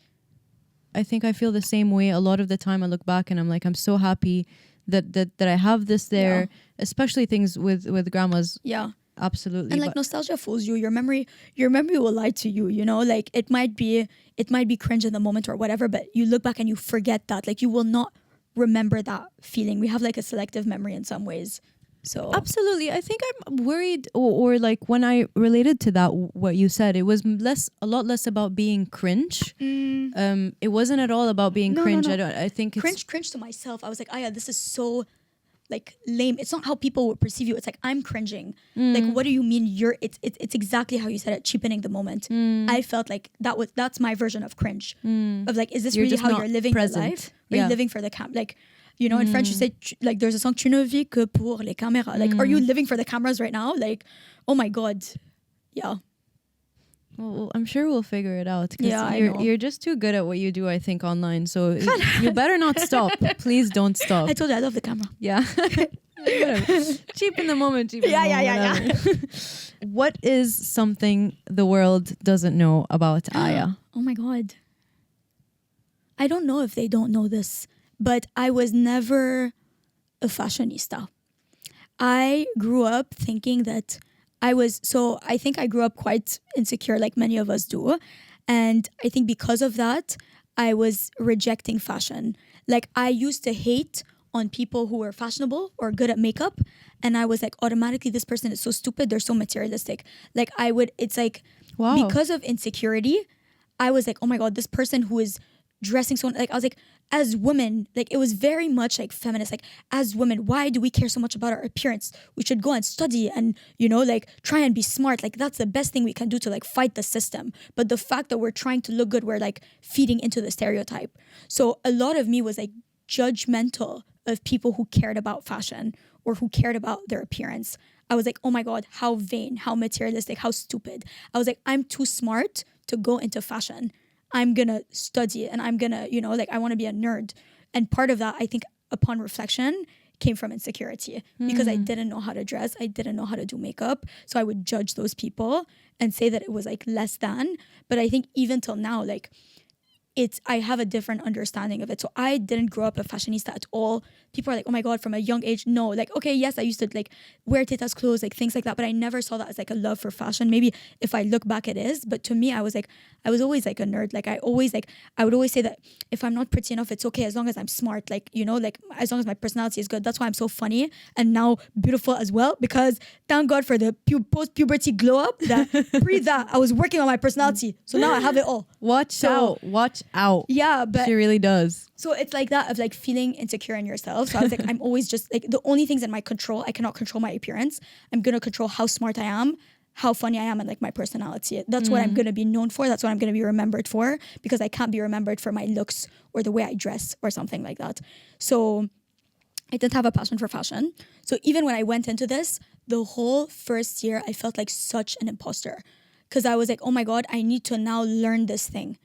I think I feel the same way. A lot of the time I look back and I'm like, I'm so happy that I have this there, especially things with grandmas. Yeah. Absolutely. And like, nostalgia fools you. Your memory will lie to you, you know? Like, it might be cringe in the moment or whatever, but you look back and you forget that. Like, you will not remember that feeling. We have like a selective memory in some ways. So absolutely. I think I'm worried or like when I related to that, what you said, it was a lot less about being cringe. It wasn't at all about being cringe. No. I think it's cringe to myself. I was like, Aya, this is so like lame. It's not how people would perceive you. It's like, I'm cringing. Like, what do you mean it's exactly how you said it, cheapening the moment. I felt like that's my version of cringe. Of like, is this really how you're living your life? Are you living for the like, you know, in French you say like, there's a song, tu ne vis que pour les caméras. Like, are you living for the cameras right now? Like, oh my God. Yeah. Well, I'm sure we'll figure it out. Yeah, you're just too good at what you do, I think, online. So you better not stop. Please don't stop. I told you I love the camera. Yeah. Whatever. Cheap in the moment. Yeah. What is something the world doesn't know about Aya? Oh my God. I don't know if they don't know this, but I was never a fashionista. I grew up thinking that I think I grew up quite insecure like many of us do. And I think because of that, I was rejecting fashion. Like, I used to hate on people who were fashionable or good at makeup. And I was like, automatically, this person is so stupid. They're so materialistic. Like, it's like, wow. Because of insecurity, I was like, oh my God, this person who is dressing so, like, I was like, as women, like, it was very much like feminist, like, as women, why do we care so much about our appearance? We should go and study and, you know, like, try and be smart. Like, that's the best thing we can do to like fight the system. But the fact that we're trying to look good, we're like feeding into the stereotype. So a lot of me was like judgmental of people who cared about fashion or who cared about their appearance. I was like, oh my God, how vain, how materialistic, how stupid. I was like, I'm too smart to go into fashion. I'm gonna study and I'm gonna, you know, like, I want to be a nerd. And part of that, I think, upon reflection, came from insecurity because I didn't know how to dress. I didn't know how to do makeup. So I would judge those people and say that it was like less than. But I think even till now, like, I have a different understanding of it. So I didn't grow up a fashionista at all. People are like, oh my God, from a young age. No, like, okay, yes, I used to like wear teta's clothes, like things like that. But I never saw that as like a love for fashion. Maybe if I look back, it is. But to me, I was always like a nerd. Like, I would always say that if I'm not pretty enough, it's okay as long as I'm smart. Like, you know, like, as long as my personality is good. That's why I'm so funny and now beautiful as well. Because thank God for the post-puberty glow up that pre that I was working on my personality. So now I have it all. Watch out. Yeah, but she really does. So it's like that of like feeling insecure in yourself. So I was like, I'm always just like, the only things in my control, I cannot control my appearance. I'm gonna control how smart I am, how funny I am, and like my personality. That's what I'm gonna be known for. That's what I'm gonna be remembered for, because I can't be remembered for my looks or the way I dress or something like that. So I didn't have a passion for fashion. So even when I went into this, the whole first year, I felt like such an imposter, because I was like, oh my God, I need to now learn this thing.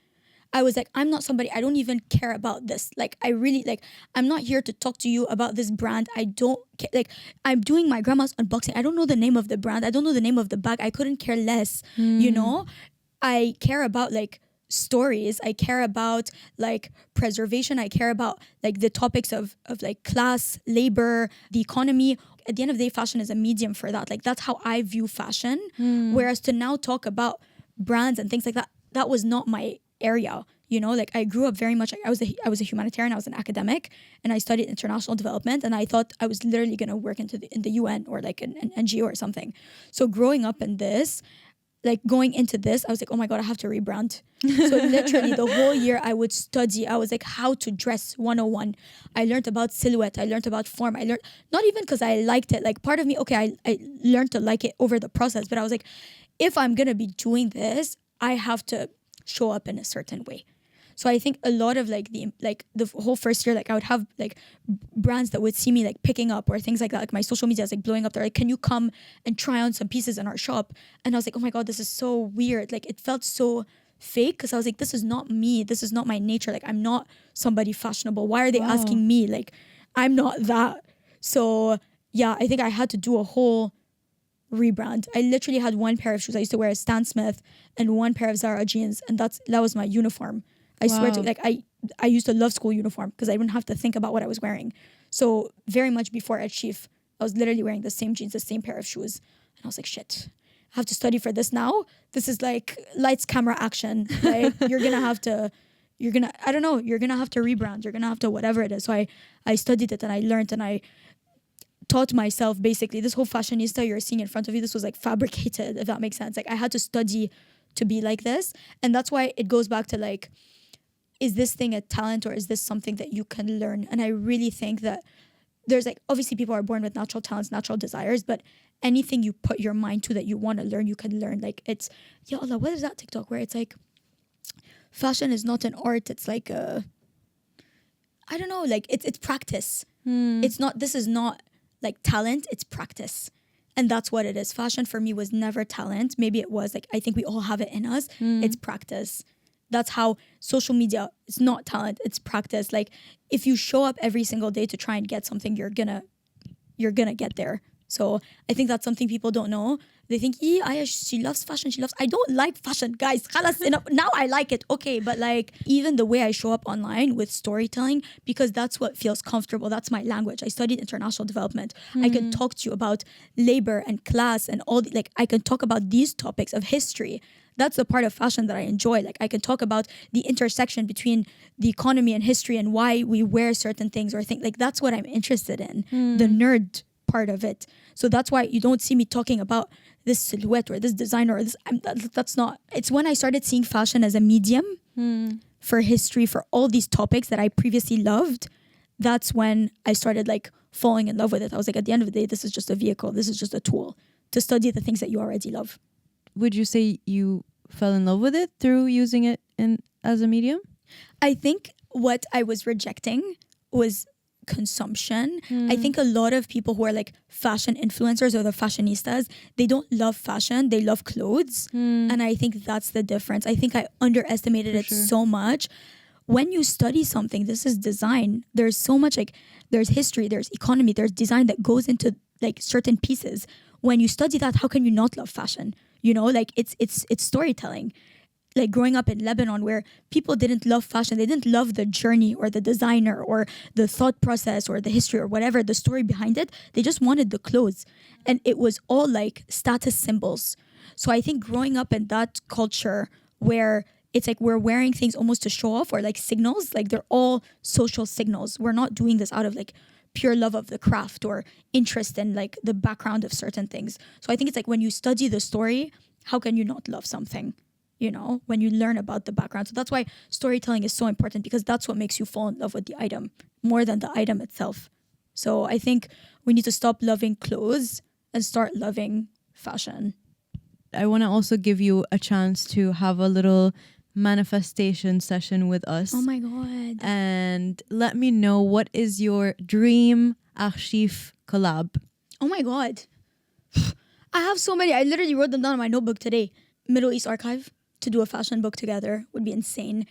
I was like, I'm not somebody, I don't even care about this. Like, I really, like, I'm not here to talk to you about this brand. I don't care. Like, I'm doing my grandma's unboxing. I don't know the name of the brand. I don't know the name of the bag. I couldn't care less, you know? I care about, like, stories. I care about like preservation. I care about like the topics of like class, labor, the economy. At the end of the day, fashion is a medium for that. Like that's how I view fashion. Whereas to now talk about brands and things like that, that was not my area. You know, like I grew up very much, I was a humanitarian, I was an academic, and I studied international development, and I thought I was literally going to work in the UN or like an NGO or something. So growing up in this, like going into this, I was like, oh my God, I have to rebrand. So literally the whole year I would study. I was like, how to dress 101. I learned about silhouette. I learned about form. I learned, not even because I liked it. Like part of me, okay, I learned to like it over the process. But I was like, if I'm going to be doing this, I have to show up in a certain way. So I think a lot of like the whole first year, like I would have like brands that would see me like picking up or things like that. Like my social media is like blowing up. They're like, can you come and try on some pieces in our shop? And I was like, oh my God, this is so weird. Like it felt so fake because I was like, this is not me. This is not my nature. Like I'm not somebody fashionable. Why are they asking me? Like I'm not that. So yeah, I think I had to do a whole rebrand. I literally had one pair of shoes. I used to wear a Stan Smith and one pair of Zara jeans, and that was my uniform. I swear to, like, I used to love school uniform because I didn't have to think about what I was wearing. So very much before Archif, I was literally wearing the same jeans, the same pair of shoes. And I was like, shit, I have to study for this now. This is like lights, camera, action. Like you're going to have to rebrand. You're going to have to whatever it is. So I studied it and I learned and I taught myself basically this whole fashionista you're seeing in front of you. This was like fabricated, if that makes sense. Like I had to study to be like this. And that's why it goes back to like, is this thing a talent or is this something that you can learn? And I really think that there's like, obviously people are born with natural talents, natural desires, but anything you put your mind to that you want to learn, you can learn. Like it's, ya Allah, what is that TikTok where it's like, fashion is not an art. It's like I don't know, like it's practice. This is not like talent, it's practice. And that's what it is. Fashion for me was never talent. Maybe it was like, I think we all have it in us. It's practice. That's how social media, it's not talent, it's practice. Like if you show up every single day to try and get something, you're gonna get there. So I think that's something people don't know. They think, Aya, she loves fashion. I don't like fashion, guys. Khalas, enough. Now I like it. Okay, but like even the way I show up online with storytelling, because that's what feels comfortable. That's my language. I studied international development. I can talk to you about labor and class and all like I can talk about these topics of history. That's the part of fashion that I enjoy. Like I can talk about the intersection between the economy and history and why we wear certain things or think like that's what I'm interested in. The nerd part of it. So that's why you don't see me talking about this silhouette or this designer or this. That's not. It's when I started seeing fashion as a medium for history, for all these topics that I previously loved. That's when I started like falling in love with it. I was like, at the end of the day, this is just a vehicle. This is just a tool to study the things that you already love. Would you say you fell in love with it through using it as a medium? I think what I was rejecting was consumption. I think a lot of people who are like fashion influencers or the fashionistas, they don't love fashion, they love clothes. And I think that's the difference. I think I underestimated it so much. When you study something, this is design. There's so much like, there's history, there's economy, there's design that goes into like certain pieces. When you study that, how can you not love fashion? You know, like it's storytelling. Like growing up in Lebanon where people didn't love fashion, they didn't love the journey or the designer or the thought process or the history or whatever, the story behind it. They just wanted the clothes. And it was all like status symbols. So I think growing up in that culture where it's like we're wearing things almost to show off or like signals, like they're all social signals. We're not doing this out of like pure love of the craft or interest in like the background of certain things. So I think it's like when you study the story, how can you not love something? You know, when you learn about the background. So that's why storytelling is so important because that's what makes you fall in love with the item more than the item itself. So I think we need to stop loving clothes and start loving fashion. I want to also give you a chance to have a little manifestation session with us. Oh my God. And let me know, what is your dream Archif collab? Oh my God. I have so many. I literally wrote them down in my notebook today. Middle East Archive, to do a fashion book together would be insane.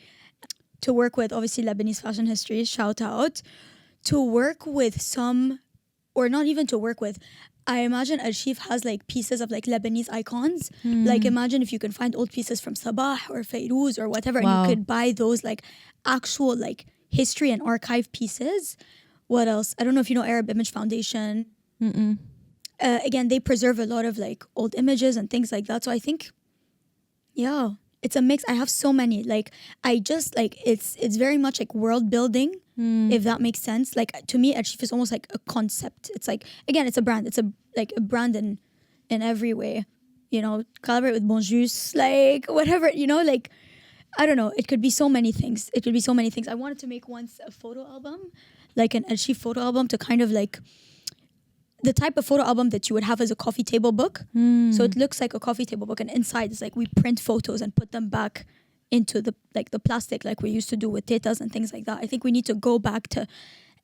To work with, obviously, Lebanese fashion history, shout out. To work with some or not even to work with. I imagine Archif has like pieces of like Lebanese icons. Like imagine if you can find old pieces from Sabah or Fairuz or whatever, Wow. and you could buy those like actual like history and archive pieces. What else? I don't know if you know Arab Image Foundation. Again, they preserve a lot of like old images and things like that. So I think, yeah, it's a mix. I have so many. Like I just like it's very much like world building, if that makes sense. Like to me, Archif is almost like a concept. It's like, again, it's a brand. It's a brand in every way. You know, collaborate with Bonjus, like whatever. You know, like I don't know. It could be so many things. I wanted to make once a photo album, like an Archif photo album, to kind of like the type of photo album that you would have as a coffee table book. So it looks like a coffee table book, and inside is like we print photos and put them back into the plastic like we used to do with tetas and things like that. I think we need to go back to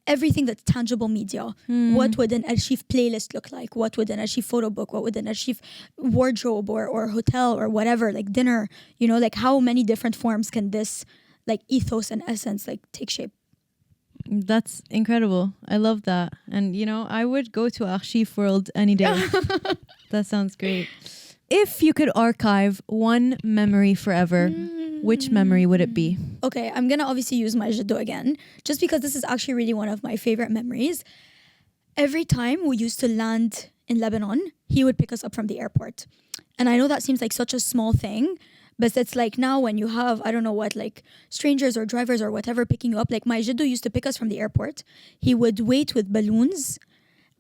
everything that's tangible media. What would an Archif playlist look like? What would an Archif photo book? What would an Archif wardrobe or hotel or whatever, like dinner, you know, like how many different forms can this like ethos and essence like take shape? That's incredible. I love that. And, you know, I would go to Archif World any day. That sounds great. If you could archive one memory forever, which memory would it be? Okay, I'm going to obviously use my jiddo again, just because this is actually really one of my favorite memories. Every time we used to land in Lebanon, he would pick us up from the airport. And I know that seems like such a small thing, but it's like now when you have, I don't know what, like strangers or drivers or whatever picking you up, like my jiddo used to pick us from the airport. He would wait with balloons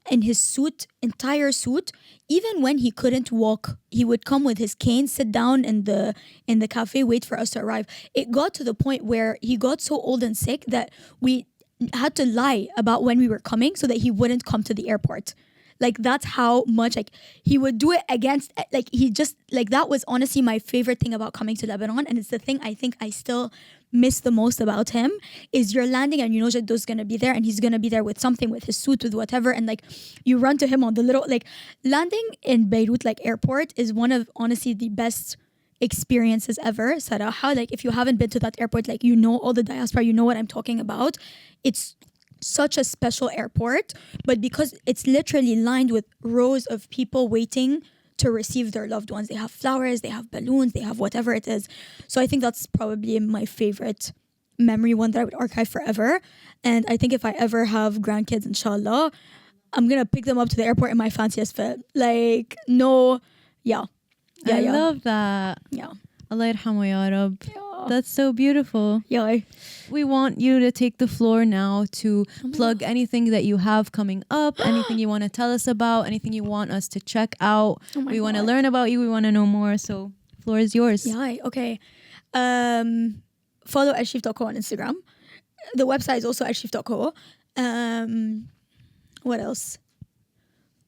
in his suit, entire suit. Even when he couldn't walk, he would come with his cane, sit down in the cafe, wait for us to arrive. It got to the point where he got so old and sick that we had to lie about when we were coming so that he wouldn't come to the airport. Like that's how much like he would do it against, like he just, like that was honestly my favorite thing about coming to Lebanon. And it's the thing I think I still miss the most about him, is you're landing and you know Jaddo's gonna be there and he's gonna be there with something, with his suit, with whatever, and like you run to him on the little, like landing in Beirut like airport is one of honestly the best experiences ever. Saraha, like if you haven't been to that airport, like you know all the diaspora, you know what I'm talking about. It's such a special airport, but because it's literally lined with rows of people waiting to receive their loved ones. They have flowers, they have balloons, they have whatever it is. So I think that's probably my favorite memory, one that I would archive forever. And I think if I ever have grandkids, inshallah, I'm gonna pick them up to the airport in my fanciest fit. Like, no, yeah. I love that. Yeah. Allah yarhamu ya Rab. Yeah. That's so beautiful. Yeah. We want you to take the floor now to plug anything that you have coming up, anything you want to tell us about, anything you want us to check out. We want to learn about you. We want to know more. So floor is yours. Yeah, okay. Follow archif.co on Instagram. The website is also archif.co. What else?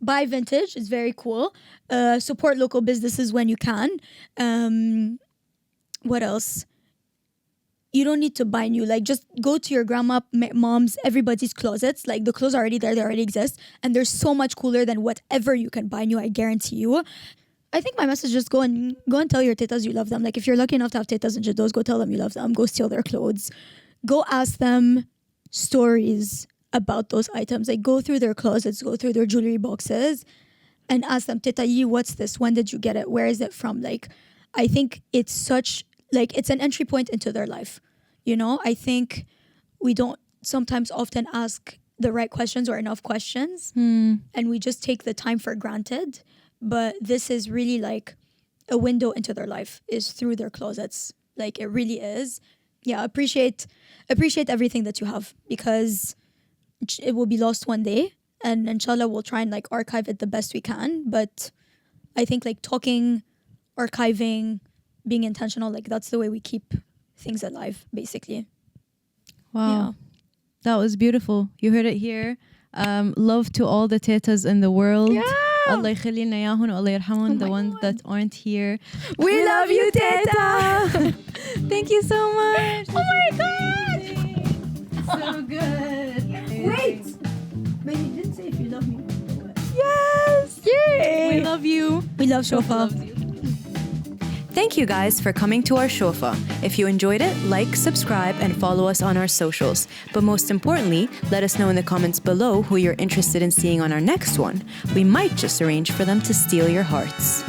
Buy vintage. It's very cool. Support local businesses when you can. What else? You don't need to buy new. Like, just go to your grandma, mom's, everybody's closets. Like, the clothes are already there. They already exist. And they're so much cooler than whatever you can buy new, I guarantee you. I think my message is go and tell your tetas you love them. Like, if you're lucky enough to have tetas and jaddos, go tell them you love them. Go steal their clothes. Go ask them stories about those items. Like, go through their closets, go through their jewelry boxes and ask them, Teta Yi, what's this? When did you get it? Where is it from? Like, I think it's such, like, it's an entry point into their life. You know, I think we don't sometimes often ask the right questions or enough questions, and we just take the time for granted. But this is really like a window into their life, is through their closets. Like, it really is. Yeah, appreciate everything that you have, because it will be lost one day, and inshallah we'll try and like archive it the best we can. But I think like talking, archiving, being intentional, like that's the way we keep things alive, basically. Wow. Yeah. That was beautiful. You heard it here. Love to all the tetas in the world. Yeah. Allah yakhli lana yahun, Allah yarhamon, the ones that aren't here. We love you, Teta. Thank you so much. Oh my god. So good. Wait. But you didn't say if you love me. Yes. Yay. We love you. We love Shofa. Loves you. Thank you guys for coming to our Shofa. If you enjoyed it, like, subscribe, and follow us on our socials. But most importantly, let us know in the comments below who you're interested in seeing on our next one. We might just arrange for them to steal your hearts.